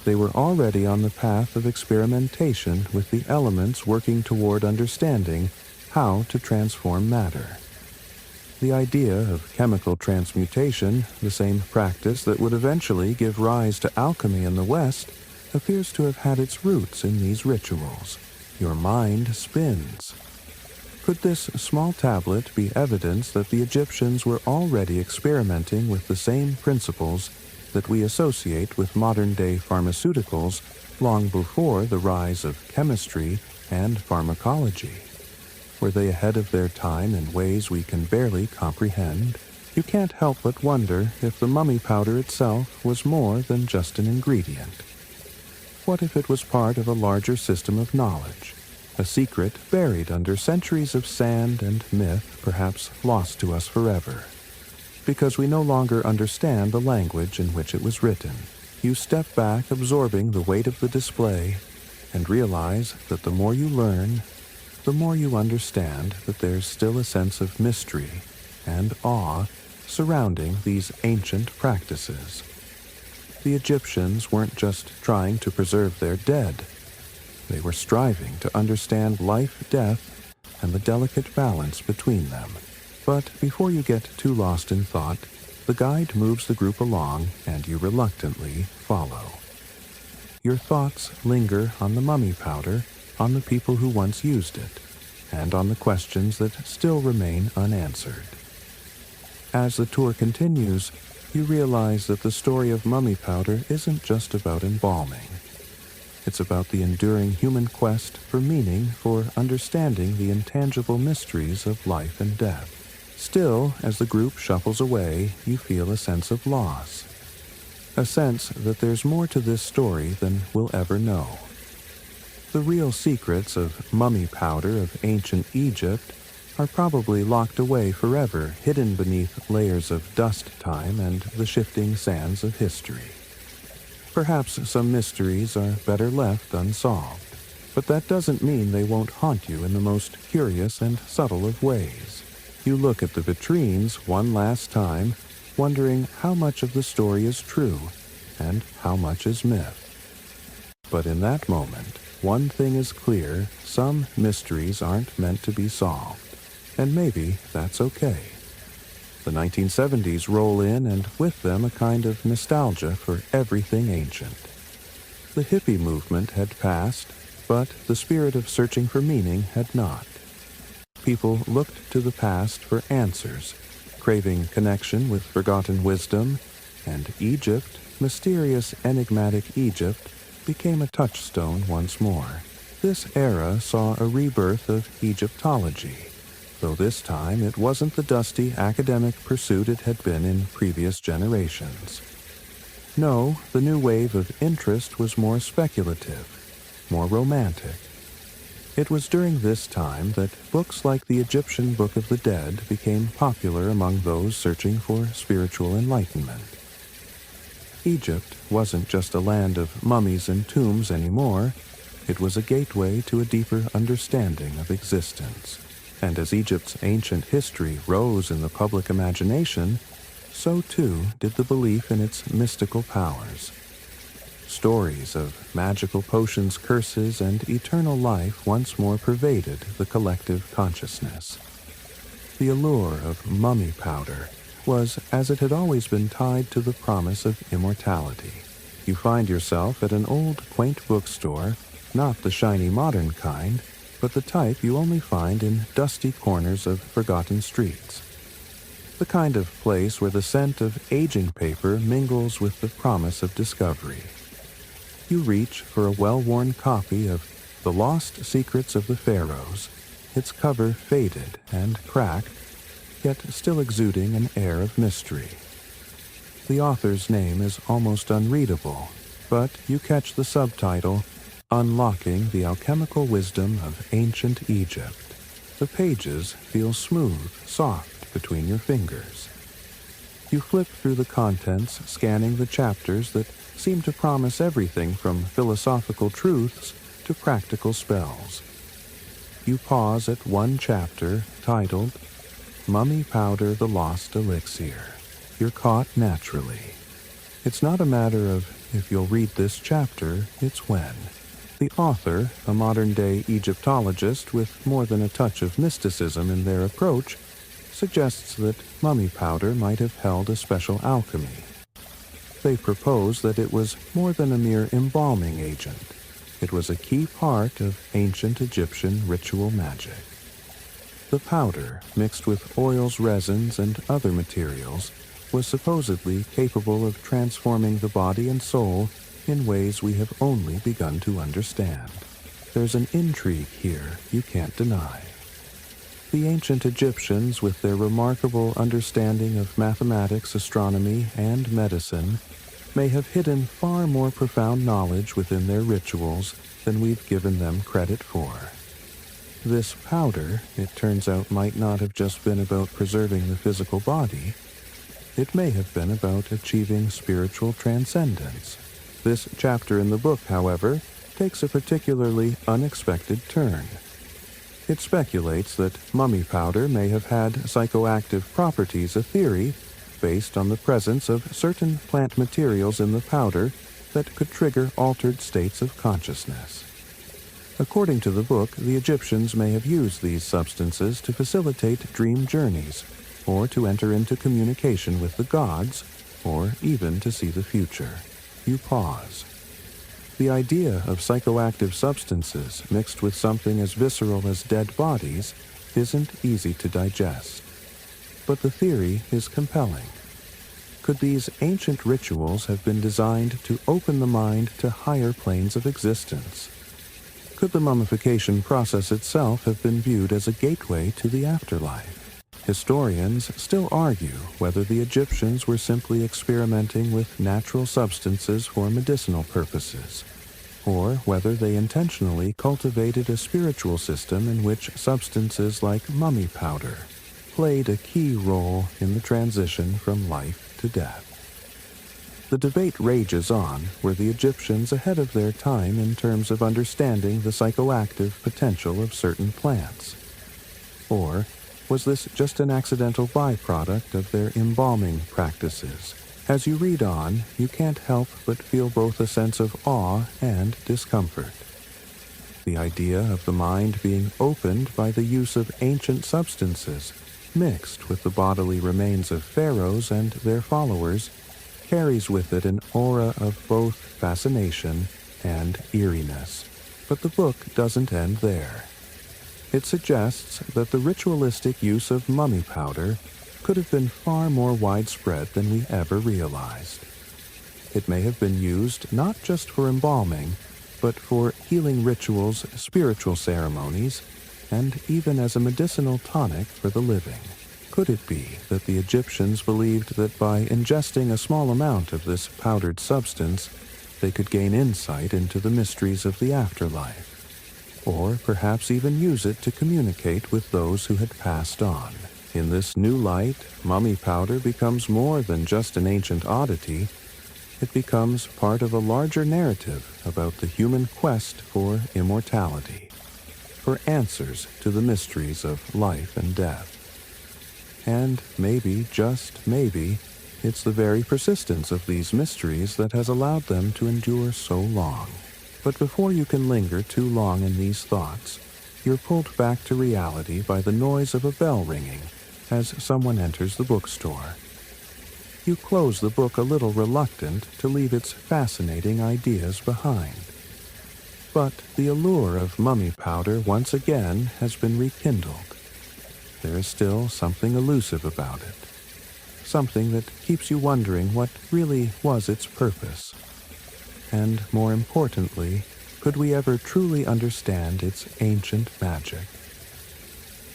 They were already on the path of experimentation with the elements, working toward understanding how to transform matter. The idea of chemical transmutation, the same practice that would eventually give rise to alchemy in the West, appears to have had its roots in these rituals. Your mind spins. Could this small tablet be evidence that the Egyptians were already experimenting with the same principles that we associate with modern-day pharmaceuticals long before the rise of chemistry and pharmacology? Were they ahead of their time in ways we can barely comprehend? You can't help but wonder if the mummy powder itself was more than just an ingredient. What if it was part of a larger system of knowledge, a secret buried under centuries of sand and myth, perhaps lost to us forever? Because we no longer understand the language in which it was written, you step back, absorbing the weight of the display, and realize that the more you learn, the more you understand that there's still a sense of mystery and awe surrounding these ancient practices. The Egyptians weren't just trying to preserve their dead. They were striving to understand life, death, and the delicate balance between them. But before you get too lost in thought, the guide moves the group along and you reluctantly follow. Your thoughts linger on the mummy powder, on the people who once used it, and on the questions that still remain unanswered. As the tour continues, you realize that the story of mummy powder isn't just about embalming. It's about the enduring human quest for meaning, for understanding the intangible mysteries of life and death. Still, as the group shuffles away, you feel a sense of loss. A sense that there's more to this story than we'll ever know. The real secrets of mummy powder of ancient Egypt are probably locked away forever, hidden beneath layers of dust time and the shifting sands of history. Perhaps some mysteries are better left unsolved, but that doesn't mean they won't haunt you in the most curious and subtle of ways. You look at the vitrines one last time, wondering how much of the story is true and how much is myth. But in that moment, one thing is clear: some mysteries aren't meant to be solved, and maybe that's okay. The 1970s roll in, and with them a kind of nostalgia for everything ancient. The hippie movement had passed, but the spirit of searching for meaning had not. People looked to the past for answers, craving connection with forgotten wisdom, and Egypt, mysterious, enigmatic Egypt, became a touchstone once more. This era saw a rebirth of Egyptology, though this time it wasn't the dusty academic pursuit it had been in previous generations. No, the new wave of interest was more speculative, more romantic. It was during this time that books like the Egyptian Book of the Dead became popular among those searching for spiritual enlightenment. Egypt wasn't just a land of mummies and tombs anymore. It was a gateway to a deeper understanding of existence. And as Egypt's ancient history rose in the public imagination, so too did the belief in its mystical powers. Stories of magical potions, curses, and eternal life once more pervaded the collective consciousness. The allure of mummy powder was, as it had always been, tied to the promise of immortality. You find yourself at an old, quaint bookstore, not the shiny modern kind, but the type you only find in dusty corners of forgotten streets. The kind of place where the scent of aging paper mingles with the promise of discovery. You reach for a well-worn copy of The Lost Secrets of the Pharaohs, its cover faded and cracked, yet still exuding an air of mystery. The author's name is almost unreadable, but you catch the subtitle, Unlocking the Alchemical Wisdom of Ancient Egypt. The pages feel smooth, soft between your fingers. You flip through the contents, scanning the chapters that seem to promise everything from philosophical truths to practical spells. you pause at one chapter titled Mummy Powder the Lost Elixir. You're caught naturally. It's not a matter of if you'll read this chapter, it's when. The author, a modern-day Egyptologist with more than a touch of mysticism in their approach, suggests that mummy powder might have held a special alchemy. They propose that it was more than a mere embalming agent. It was a key part of ancient Egyptian ritual magic. The powder, mixed with oils, resins, and other materials, was supposedly capable of transforming the body and soul in ways we have only begun to understand. There's an intrigue here you can't deny. The ancient Egyptians, with their remarkable understanding of mathematics, astronomy, and medicine, may have hidden far more profound knowledge within their rituals than we've given them credit for. This powder, it turns out, might not have just been about preserving the physical body. It may have been about achieving spiritual transcendence. This chapter in the book, however, takes a particularly unexpected turn. It speculates that mummy powder may have had psychoactive properties, a theory based on the presence of certain plant materials in the powder that could trigger altered states of consciousness. According to the book, the Egyptians may have used these substances to facilitate dream journeys, or to enter into communication with the gods, or even to see the future. You pause. The idea of psychoactive substances mixed with something as visceral as dead bodies isn't easy to digest. But the theory is compelling. Could these ancient rituals have been designed to open the mind to higher planes of existence? Could the mummification process itself have been viewed as a gateway to the afterlife? Historians still argue whether the Egyptians were simply experimenting with natural substances for medicinal purposes, or whether they intentionally cultivated a spiritual system in which substances like mummy powder played a key role in the transition from life to death. The debate rages on, were the Egyptians ahead of their time in terms of understanding the psychoactive potential of certain plants? Or was this just an accidental byproduct of their embalming practices? As you read on, you can't help but feel both a sense of awe and discomfort. The idea of the mind being opened by the use of ancient substances, mixed with the bodily remains of pharaohs and their followers, carries with it an aura of both fascination and eeriness. But the book doesn't end there. It suggests that the ritualistic use of mummy powder could have been far more widespread than we ever realized. It may have been used not just for embalming, but for healing rituals, spiritual ceremonies, and even as a medicinal tonic for the living. Could it be that the Egyptians believed that by ingesting a small amount of this powdered substance, they could gain insight into the mysteries of the afterlife? Or perhaps even use it to communicate with those who had passed on. In this new light, mummy powder becomes more than just an ancient oddity. It becomes part of a larger narrative about the human quest for immortality, for answers to the mysteries of life and death. And maybe, just maybe, it's the very persistence of these mysteries that has allowed them to endure so long. But before you can linger too long in these thoughts, you're pulled back to reality by the noise of a bell ringing as someone enters the bookstore. You close the book a little reluctant to leave its fascinating ideas behind. But the allure of mummy powder once again has been rekindled. There is still something elusive about it, something that keeps you wondering what really was its purpose. And more importantly, could we ever truly understand its ancient magic?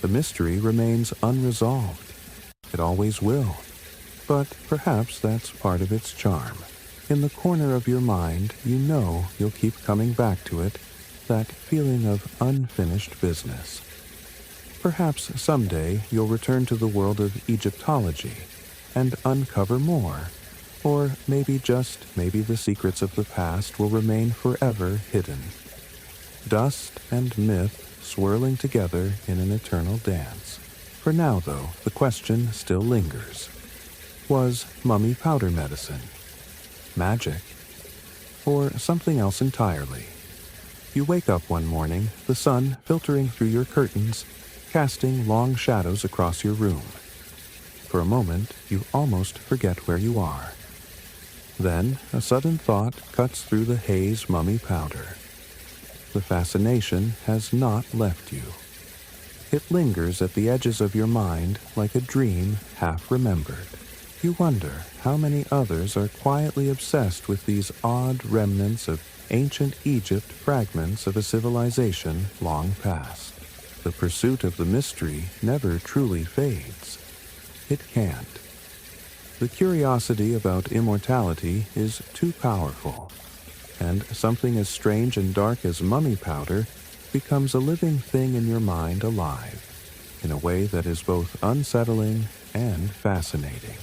The mystery remains unresolved. It always will. But perhaps that's part of its charm. In the corner of your mind, you know you'll keep coming back to it, that feeling of unfinished business. Perhaps someday you'll return to the world of Egyptology and uncover more. Or maybe the secrets of the past will remain forever hidden. Dust and myth swirling together in an eternal dance. For now, though, the question still lingers. Was mummy powder medicine magic, or something else entirely? You wake up one morning, the sun filtering through your curtains, casting long shadows across your room. For a moment, you almost forget where you are. Then, a sudden thought cuts through the haze mummy powder. The fascination has not left you. It lingers at the edges of your mind like a dream half remembered. You wonder how many others are quietly obsessed with these odd remnants of ancient Egypt, fragments of a civilization long past. The pursuit of the mystery never truly fades. It can't. The curiosity about immortality is too powerful, and something as strange and dark as mummy powder becomes a living thing in your mind alive, in a way that is both unsettling and fascinating.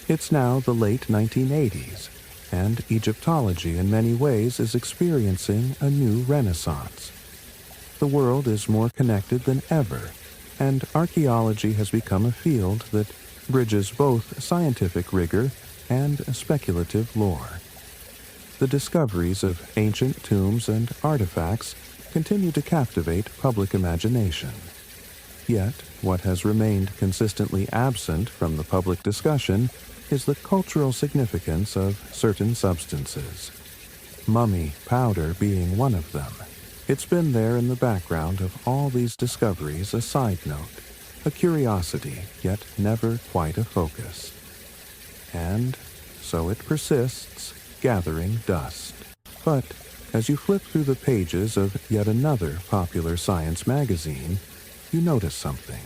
It's now the late 1980s, and Egyptology in many ways is experiencing a new renaissance. The world is more connected than ever, and archaeology has become a field that bridges both scientific rigor and speculative lore. The discoveries of ancient tombs and artifacts continue to captivate public imagination. Yet, what has remained consistently absent from the public discussion is the cultural significance of certain substances. Mummy powder being one of them. It's been there in the background of all these discoveries, a side note, a curiosity, yet never quite a focus. And so it persists, gathering dust. But as you flip through the pages of yet another popular science magazine, you notice something.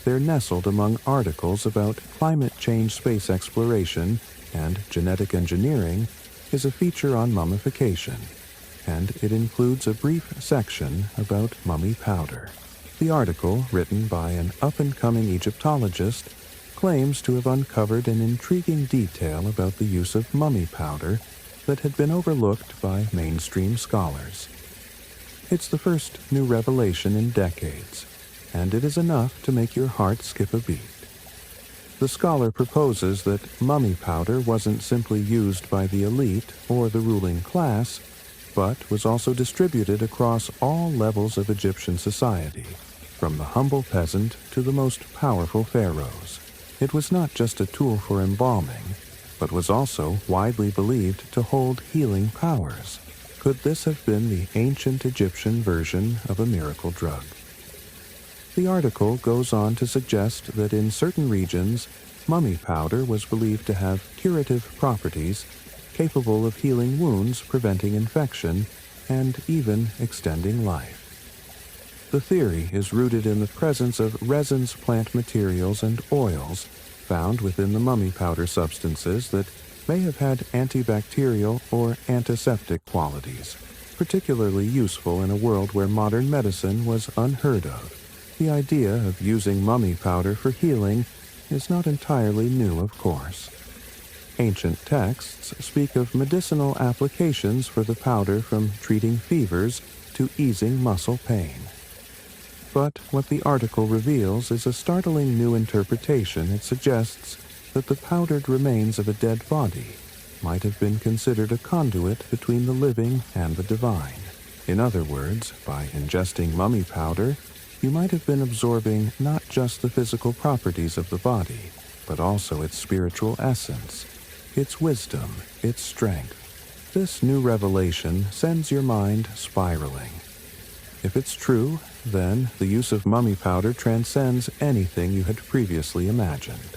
They're nestled among articles about climate change, space exploration, and genetic engineering is a feature on mummification, and it includes a brief section about mummy powder. The article, written by an up-and-coming Egyptologist, claims to have uncovered an intriguing detail about the use of mummy powder that had been overlooked by mainstream scholars. It's the first new revelation in decades, and it is enough to make your heart skip a beat. The scholar proposes that mummy powder wasn't simply used by the elite or the ruling class, but was also distributed across all levels of Egyptian society, from the humble peasant to the most powerful pharaohs. It was not just a tool for embalming, but was also widely believed to hold healing powers. Could this have been the ancient Egyptian version of a miracle drug? The article goes on to suggest that in certain regions, mummy powder was believed to have curative properties, capable of healing wounds, preventing infection, and even extending life. The theory is rooted in the presence of resins, plant materials, and oils found within the mummy powder substances that may have had antibacterial or antiseptic qualities, particularly useful in a world where modern medicine was unheard of. The idea of using mummy powder for healing is not entirely new, of course. Ancient texts speak of medicinal applications for the powder, from treating fevers to easing muscle pain. But what the article reveals is a startling new interpretation. It suggests that the powdered remains of a dead body might have been considered a conduit between the living and the divine. In other words, by ingesting mummy powder, you might have been absorbing not just the physical properties of the body, but also its spiritual essence, its wisdom, its strength. This new revelation sends your mind spiraling. If it's true, then the use of mummy powder transcends anything you had previously imagined.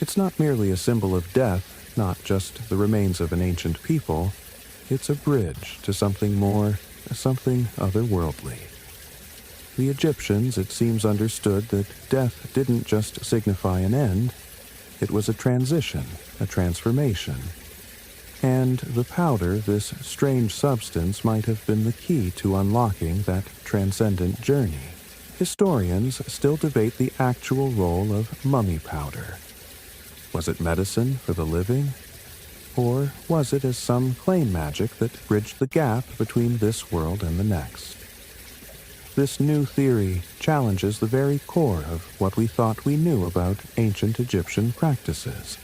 It's not merely a symbol of death, not just the remains of an ancient people. It's a bridge to something more, something otherworldly. The Egyptians, it seems, understood that death didn't just signify an end, it was a transition, a transformation. And the powder, this strange substance, might have been the key to unlocking that transcendent journey. Historians still debate the actual role of mummy powder. Was it medicine for the living? Or was it, as some claim, magic that bridged the gap between this world and the next? This new theory challenges the very core of what we thought we knew about ancient Egyptian practices.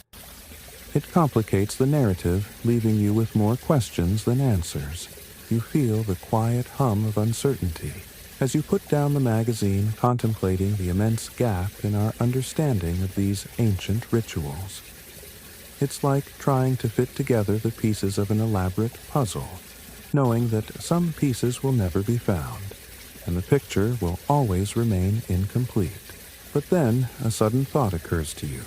It complicates the narrative, leaving you with more questions than answers. You feel the quiet hum of uncertainty as you put down the magazine, contemplating the immense gap in our understanding of these ancient rituals. It's like trying to fit together the pieces of an elaborate puzzle, knowing that some pieces will never be found, and the picture will always remain incomplete. But then a sudden thought occurs to you.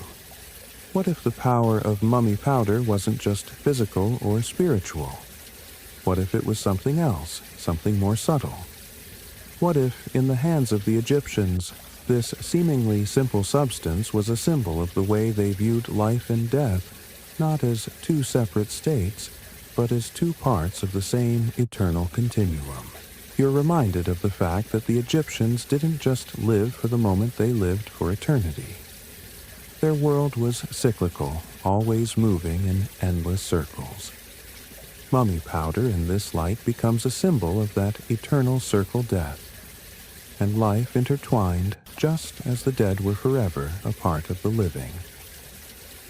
What if the power of mummy powder wasn't just physical or spiritual? What if it was something else, something more subtle? What if, in the hands of the Egyptians, this seemingly simple substance was a symbol of the way they viewed life and death, not as two separate states, but as two parts of the same eternal continuum? You're reminded of the fact that the Egyptians didn't just live for the moment, they lived for eternity. Their world was cyclical, always moving in endless circles. Mummy powder in this light becomes a symbol of that eternal circle death, and life intertwined just as the dead were forever a part of the living.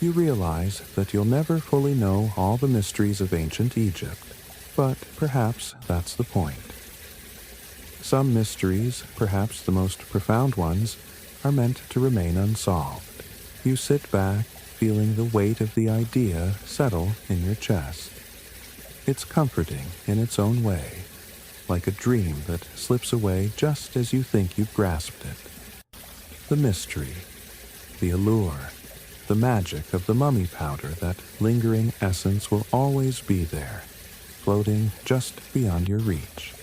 You realize that you'll never fully know all the mysteries of ancient Egypt, but perhaps that's the point. Some mysteries, perhaps the most profound ones, are meant to remain unsolved. You sit back, feeling the weight of the idea settle in your chest. It's comforting in its own way, like a dream that slips away just as you think you've grasped it. The mystery, the allure, the magic of the mummy powder, that lingering essence will always be there, floating just beyond your reach,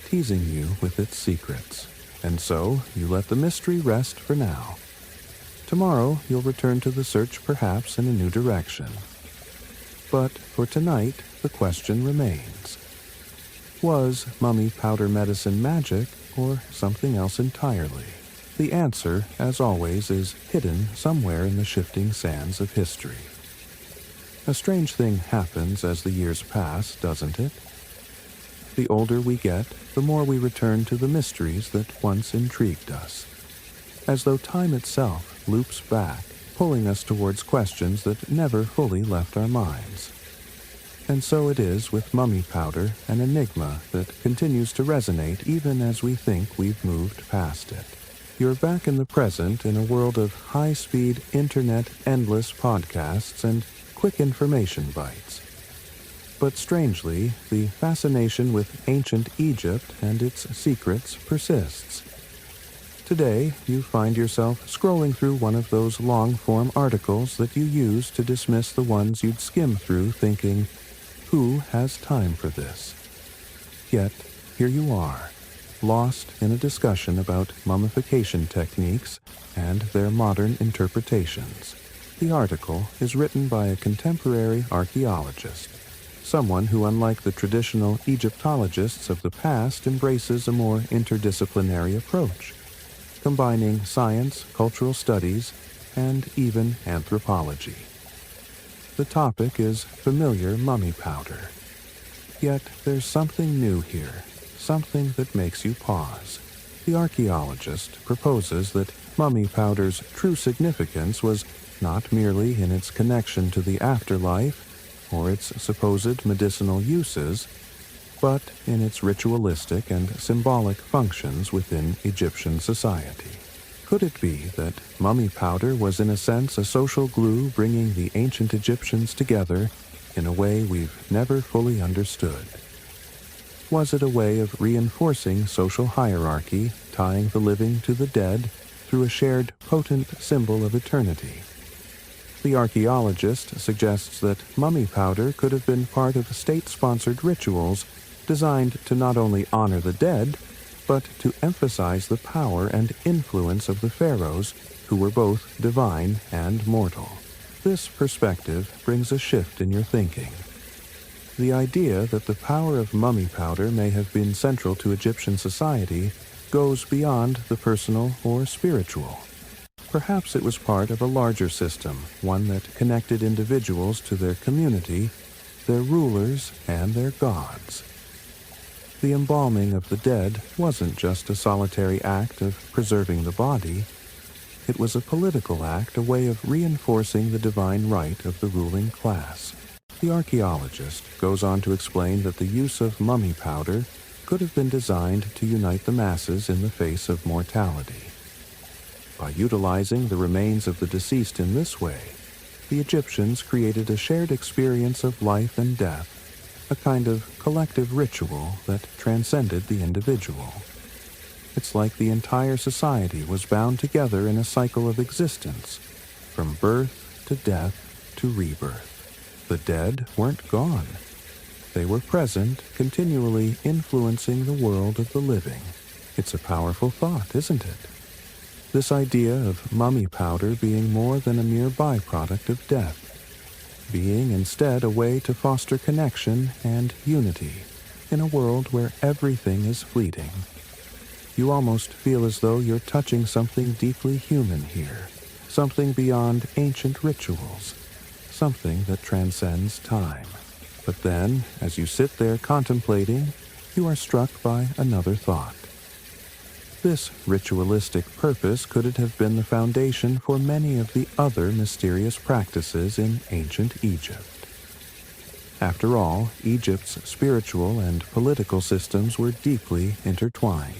teasing you with its secrets. And so you let the mystery rest for now. Tomorrow you'll return to the search, perhaps in a new direction. But for tonight, the question remains. Was mummy powder medicine magic or something else entirely? The answer, as always, is hidden somewhere in the shifting sands of history. A strange thing happens as the years pass, doesn't it? The older we get, the more we return to the mysteries that once intrigued us, as though time itself loops back, pulling us towards questions that never fully left our minds. And so it is with mummy powder, an enigma that continues to resonate even as we think we've moved past it. You're back in the present in a world of high-speed internet, endless podcasts, and quick information bites. But strangely, the fascination with ancient Egypt and its secrets persists. Today, you find yourself scrolling through one of those long-form articles that you use to dismiss the ones you'd skim through, thinking, who has time for this? Yet, here you are, lost in a discussion about mummification techniques and their modern interpretations. The article is written by a contemporary archaeologist, someone who, unlike the traditional Egyptologists of the past, embraces a more interdisciplinary approach, combining science, cultural studies, and even anthropology. The topic is familiar mummy powder. Yet there's something new here, something that makes you pause. The archaeologist proposes that mummy powder's true significance was not merely in its connection to the afterlife or its supposed medicinal uses, but in its ritualistic and symbolic functions within Egyptian society. Could it be that mummy powder was in a sense a social glue bringing the ancient Egyptians together in a way we've never fully understood? Was it a way of reinforcing social hierarchy, tying the living to the dead through a shared potent symbol of eternity? The archaeologist suggests that mummy powder could have been part of state-sponsored rituals designed to not only honor the dead, but to emphasize the power and influence of the pharaohs, who were both divine and mortal. This perspective brings a shift in your thinking. The idea that the power of mummy powder may have been central to Egyptian society goes beyond the personal or spiritual. Perhaps it was part of a larger system, one that connected individuals to their community, their rulers, and their gods. The embalming of the dead wasn't just a solitary act of preserving the body. It was a political act, a way of reinforcing the divine right of the ruling class. The archaeologist goes on to explain that the use of mummy powder could have been designed to unite the masses in the face of mortality. By utilizing the remains of the deceased in this way, the Egyptians created a shared experience of life and death, a kind of collective ritual that transcended the individual. It's like the entire society was bound together in a cycle of existence, from birth to death to rebirth. The dead weren't gone. They were present, continually influencing the world of the living. It's a powerful thought, isn't it? This idea of mummy powder being more than a mere byproduct of death, being instead a way to foster connection and unity in a world where everything is fleeting. You almost feel as though you're touching something deeply human here, something beyond ancient rituals, something that transcends time. But then, as you sit there contemplating, you are struck by another thought. This ritualistic purpose could it have been the foundation for many of the other mysterious practices in ancient Egypt. After all, Egypt's spiritual and political systems were deeply intertwined.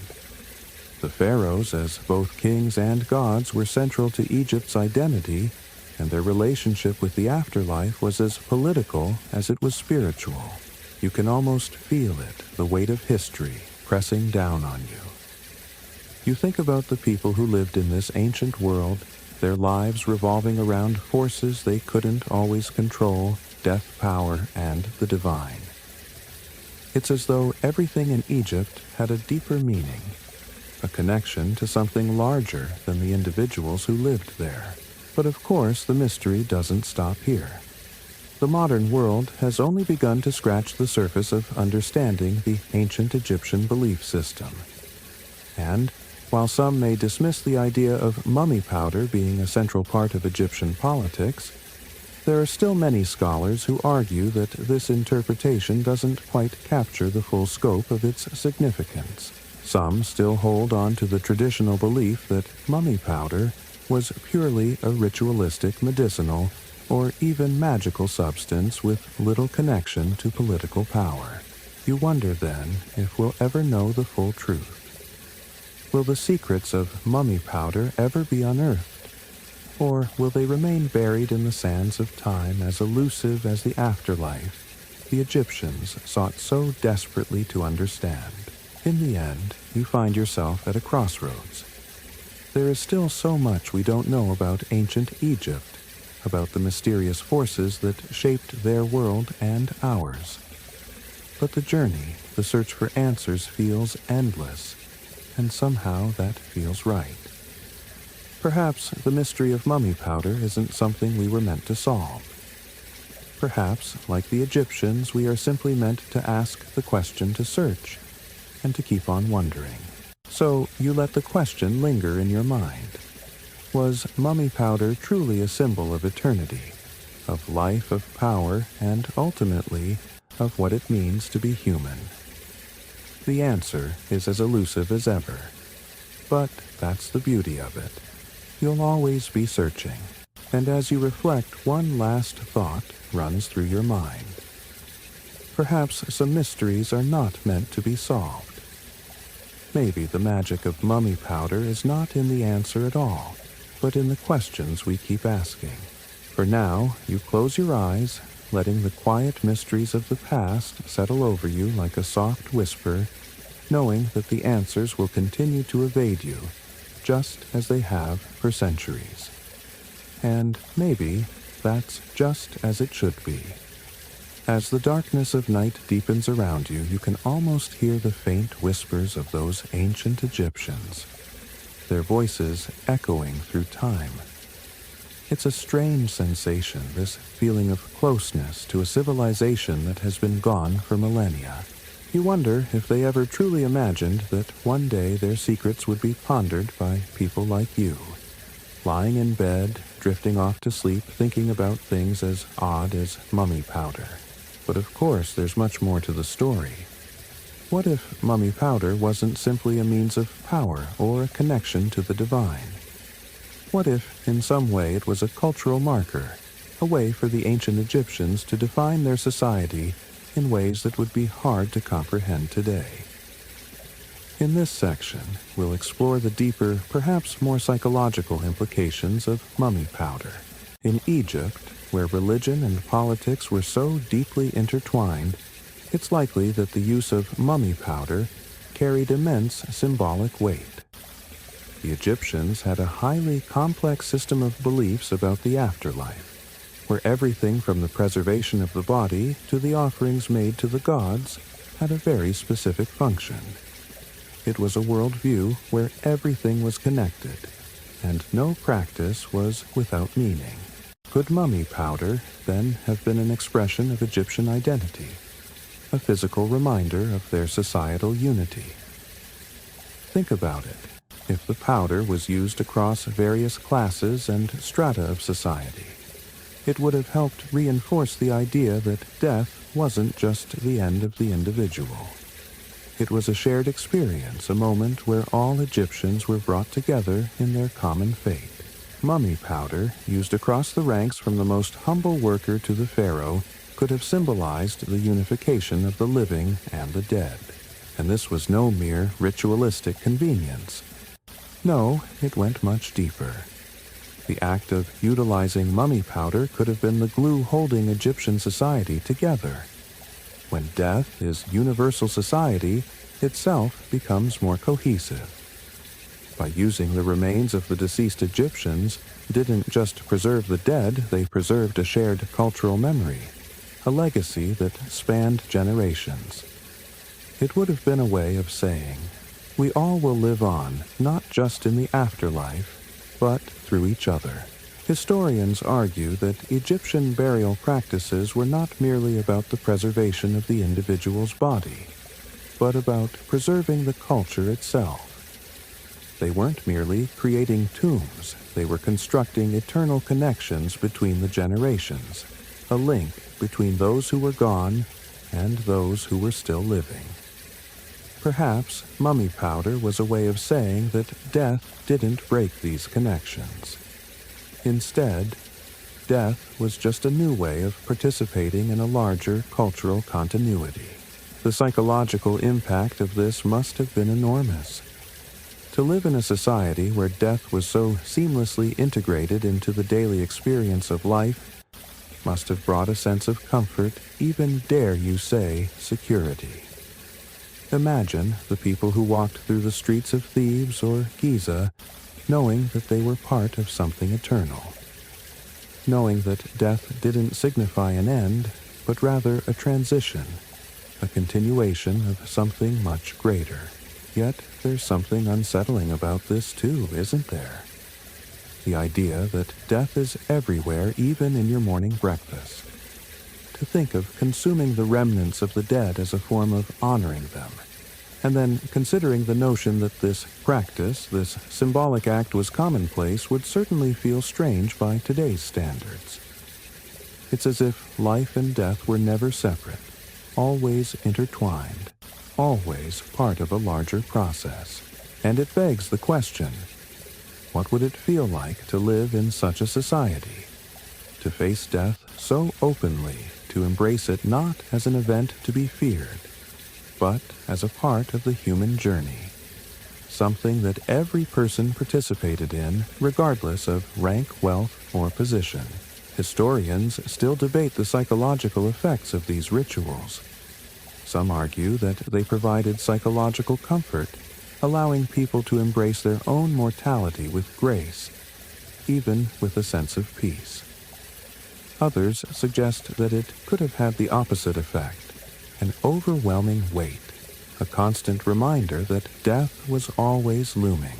The pharaohs, as both kings and gods, were central to Egypt's identity, and their relationship with the afterlife was as political as it was spiritual. You can almost feel it, the weight of history, pressing down on you. You think about the people who lived in this ancient world, their lives revolving around forces they couldn't always control, death, power, and the divine. It's as though everything in Egypt had a deeper meaning, a connection to something larger than the individuals who lived there. But of course, the mystery doesn't stop here. The modern world has only begun to scratch the surface of understanding the ancient Egyptian belief system. And while some may dismiss the idea of mummy powder being a central part of Egyptian politics, there are still many scholars who argue that this interpretation doesn't quite capture the full scope of its significance. Some still hold on to the traditional belief that mummy powder was purely a ritualistic, medicinal, or even magical substance with little connection to political power. You wonder then if we'll ever know the full truth. Will the secrets of mummy powder ever be unearthed? Or will they remain buried in the sands of time as elusive as the afterlife the Egyptians sought so desperately to understand? In the end, you find yourself at a crossroads. There is still so much we don't know about ancient Egypt, about the mysterious forces that shaped their world and ours. But the journey, the search for answers, feels endless, and somehow that feels right. Perhaps the mystery of mummy powder isn't something we were meant to solve. Perhaps, like the Egyptians, we are simply meant to ask the question, to search, and to keep on wondering. So you let the question linger in your mind. Was mummy powder truly a symbol of eternity, of life, of power, and ultimately of what it means to be human? The answer is as elusive as ever. But that's the beauty of it. You'll always be searching, and as you reflect, one last thought runs through your mind. Perhaps some mysteries are not meant to be solved. Maybe the magic of mummy powder is not in the answer at all, but in the questions we keep asking. For now, you close your eyes, letting the quiet mysteries of the past settle over you like a soft whisper, knowing that the answers will continue to evade you, just as they have for centuries. And maybe that's just as it should be. As the darkness of night deepens around you, you can almost hear the faint whispers of those ancient Egyptians, their voices echoing through time. It's a strange sensation, this feeling of closeness to a civilization that has been gone for millennia. You wonder if they ever truly imagined that one day their secrets would be pondered by people like you, lying in bed, drifting off to sleep, thinking about things as odd as mummy powder. But of course, there's much more to the story. What if mummy powder wasn't simply a means of power or a connection to the divine? What if, in some way, it was a cultural marker, a way for the ancient Egyptians to define their society in ways that would be hard to comprehend today? In this section, we'll explore the deeper, perhaps more psychological implications of mummy powder. In Egypt, where religion and politics were so deeply intertwined, it's likely that the use of mummy powder carried immense symbolic weight. The Egyptians had a highly complex system of beliefs about the afterlife, where everything from the preservation of the body to the offerings made to the gods had a very specific function. It was a worldview where everything was connected, and no practice was without meaning. Could mummy powder then have been an expression of Egyptian identity, a physical reminder of their societal unity? Think about it. If the powder was used across various classes and strata of society, it would have helped reinforce the idea that death wasn't just the end of the individual. It was a shared experience, a moment where all Egyptians were brought together in their common fate. Mummy powder, used across the ranks from the most humble worker to the pharaoh, could have symbolized the unification of the living and the dead. And this was no mere ritualistic convenience. No, it went much deeper. The act of utilizing mummy powder could have been the glue holding Egyptian society together. When death is universal, society itself becomes more cohesive. By using the remains of the deceased Egyptians didn't just preserve the dead, they preserved a shared cultural memory, a legacy that spanned generations. It would have been a way of saying, we all will live on, not just in the afterlife, but through each other. Historians argue that Egyptian burial practices were not merely about the preservation of the individual's body, but about preserving the culture itself. They weren't merely creating tombs, they were constructing eternal connections between the generations, a link between those who were gone and those who were still living. Perhaps mummy powder was a way of saying that death didn't break these connections. Instead, death was just a new way of participating in a larger cultural continuity. The psychological impact of this must have been enormous. To live in a society where death was so seamlessly integrated into the daily experience of life must have brought a sense of comfort, even dare you say, security. Imagine the people who walked through the streets of Thebes or Giza knowing that they were part of something eternal, knowing that death didn't signify an end, but rather a transition, a continuation of something much greater. Yet there's something unsettling about this too, isn't there? The idea that death is everywhere, even in your morning breakfast. To think of consuming the remnants of the dead as a form of honoring them, and then considering the notion that this practice, this symbolic act was commonplace, would certainly feel strange by today's standards. It's as if life and death were never separate, always intertwined, always part of a larger process. And it begs the question, what would it feel like to live in such a society? To face death so openly, to embrace it not as an event to be feared, but as a part of the human journey, something that every person participated in, regardless of rank, wealth, or position. Historians still debate the psychological effects of these rituals. Some argue that they provided psychological comfort, allowing people to embrace their own mortality with grace, even with a sense of peace. Others suggest that it could have had the opposite effect, an overwhelming weight, a constant reminder that death was always looming,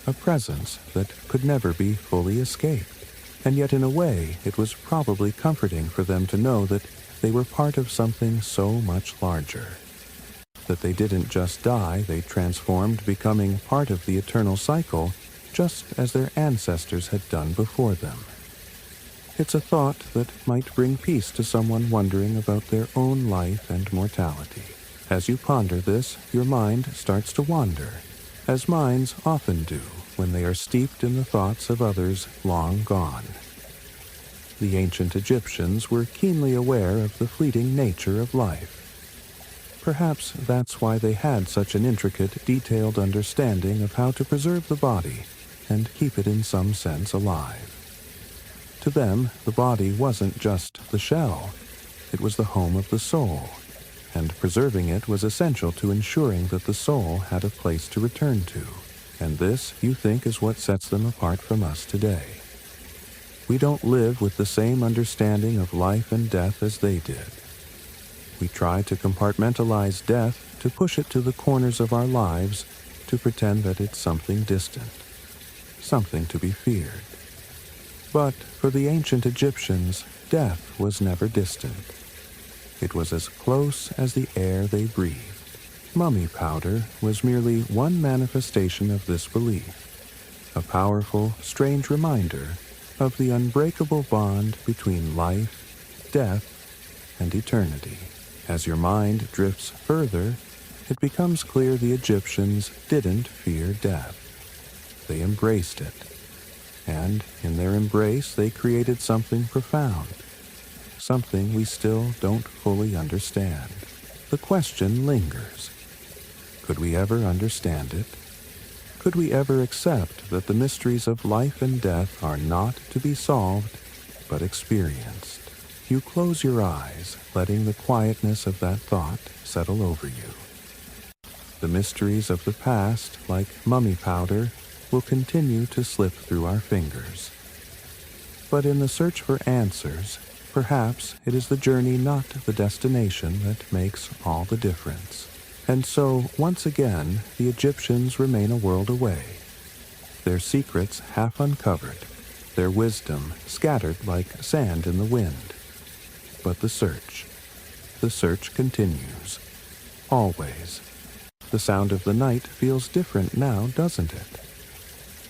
a presence that could never be fully escaped. And yet in a way, it was probably comforting for them to know that they were part of something so much larger. That they didn't just die, they transformed, becoming part of the eternal cycle, just as their ancestors had done before them. It's a thought that might bring peace to someone wondering about their own life and mortality. As you ponder this, your mind starts to wander, as minds often do when they are steeped in the thoughts of others long gone. The ancient Egyptians were keenly aware of the fleeting nature of life. Perhaps that's why they had such an intricate, detailed understanding of how to preserve the body and keep it in some sense alive. To them, the body wasn't just the shell, it was the home of the soul, and preserving it was essential to ensuring that the soul had a place to return to, and this, you think, is what sets them apart from us today. We don't live with the same understanding of life and death as they did. We try to compartmentalize death, to push it to the corners of our lives, to pretend that it's something distant, something to be feared. But for the ancient Egyptians, death was never distant. It was as close as the air they breathed. Mummy powder was merely one manifestation of this belief, a powerful, strange reminder of the unbreakable bond between life, death, and eternity. As your mind drifts further, it becomes clear the Egyptians didn't fear death. They embraced it. And in their embrace, they created something profound, something we still don't fully understand. The question lingers. Could we ever understand it? Could we ever accept that the mysteries of life and death are not to be solved, but experienced? You close your eyes, letting the quietness of that thought settle over you. The mysteries of the past, like mummy powder, will continue to slip through our fingers. But in the search for answers, perhaps it is the journey, not the destination, that makes all the difference. And so, once again, the Egyptians remain a world away, their secrets half uncovered, their wisdom scattered like sand in the wind. But the search continues. Always. The sound of the night feels different now, doesn't it?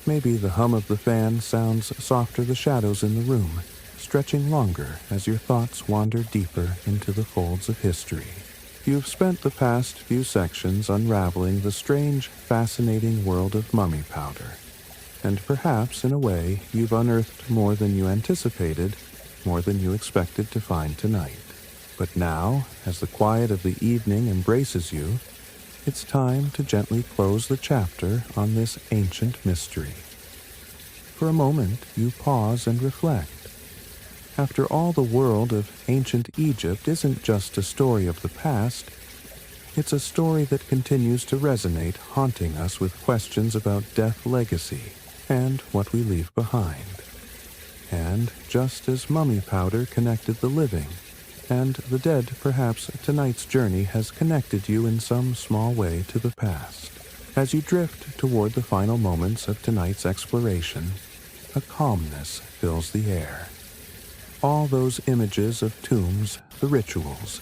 Maybe the hum of the fan sounds softer, the shadows in the room, stretching longer as your thoughts wander deeper into the folds of history. You've spent the past few sections unraveling the strange, fascinating world of mummy powder. And perhaps, in a way, you've unearthed more than you anticipated, more than you expected to find tonight. But now, as the quiet of the evening embraces you, it's time to gently close the chapter on this ancient mystery. For a moment, you pause and reflect. After all, the world of ancient Egypt isn't just a story of the past. It's a story that continues to resonate, haunting us with questions about death, legacy, and what we leave behind. And just as mummy powder connected the living and the dead, perhaps tonight's journey has connected you in some small way to the past. As you drift toward the final moments of tonight's exploration, a calmness fills the air. All those images of tombs, the rituals,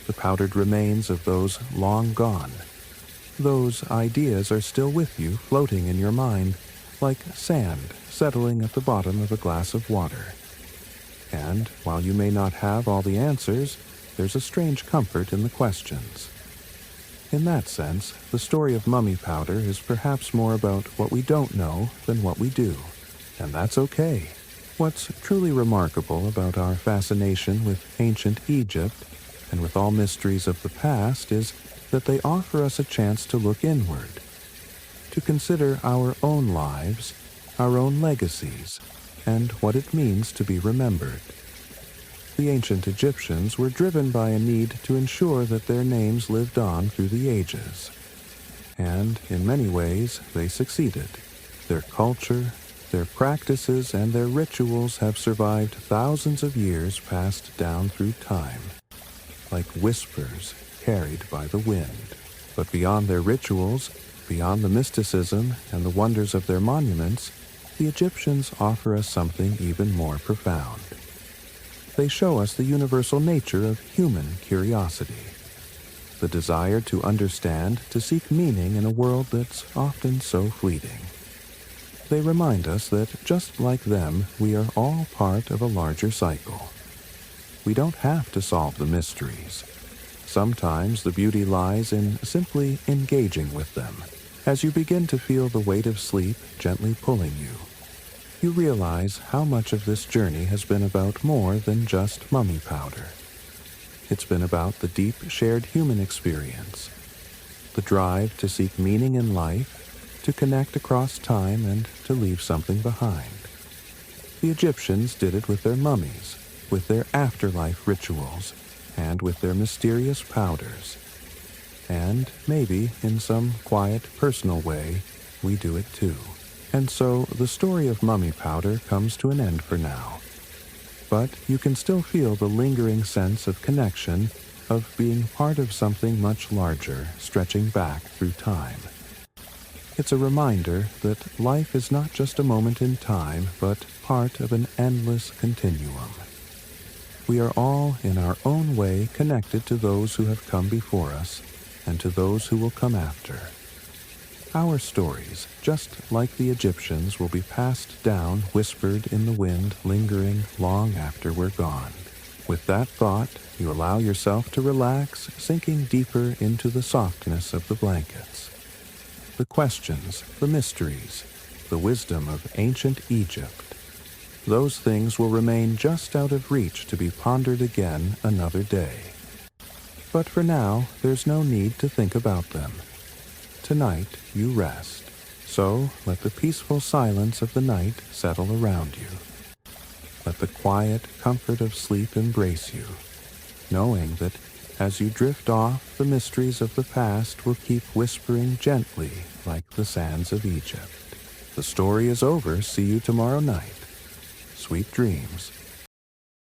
the powdered remains of those long gone, those ideas are still with you, floating in your mind, like sand settling at the bottom of a glass of water. And while you may not have all the answers, there's a strange comfort in the questions. In that sense, the story of mummy powder is perhaps more about what we don't know than what we do. And that's okay. What's truly remarkable about our fascination with ancient Egypt and with all mysteries of the past is that they offer us a chance to look inward, to consider our own lives, our own legacies, and what it means to be remembered. The ancient Egyptians were driven by a need to ensure that their names lived on through the ages. And in many ways, they succeeded. Their culture, their practices, and their rituals have survived thousands of years passed down through time, like whispers carried by the wind. But beyond their rituals, beyond the mysticism and the wonders of their monuments, the Egyptians offer us something even more profound. They show us the universal nature of human curiosity, the desire to understand, to seek meaning in a world that's often so fleeting. They remind us that, just like them, we are all part of a larger cycle. We don't have to solve the mysteries. Sometimes the beauty lies in simply engaging with them. As you begin to feel the weight of sleep gently pulling you, you realize how much of this journey has been about more than just mummy powder. It's been about the deep shared human experience, the drive to seek meaning in life, to connect across time, and to leave something behind. The Egyptians did it with their mummies, with their afterlife rituals, and with their mysterious powders. And maybe, in some quiet, personal way, we do it too. And so the story of mummy powder comes to an end for now. But you can still feel the lingering sense of connection, of being part of something much larger, stretching back through time. It's a reminder that life is not just a moment in time, but part of an endless continuum. We are all, in our own way, connected to those who have come before us, and to those who will come after. Our stories, just like the Egyptians, will be passed down, whispered in the wind, lingering long after we're gone. With that thought, you allow yourself to relax, sinking deeper into the softness of the blankets. The questions, the mysteries, the wisdom of ancient Egypt, those things will remain just out of reach to be pondered again another day. But for now, there's no need to think about them. Tonight, you rest, so let the peaceful silence of the night settle around you. Let the quiet comfort of sleep embrace you, knowing that as you drift off, the mysteries of the past will keep whispering gently like the sands of Egypt. The story is over. See you tomorrow night. Sweet dreams.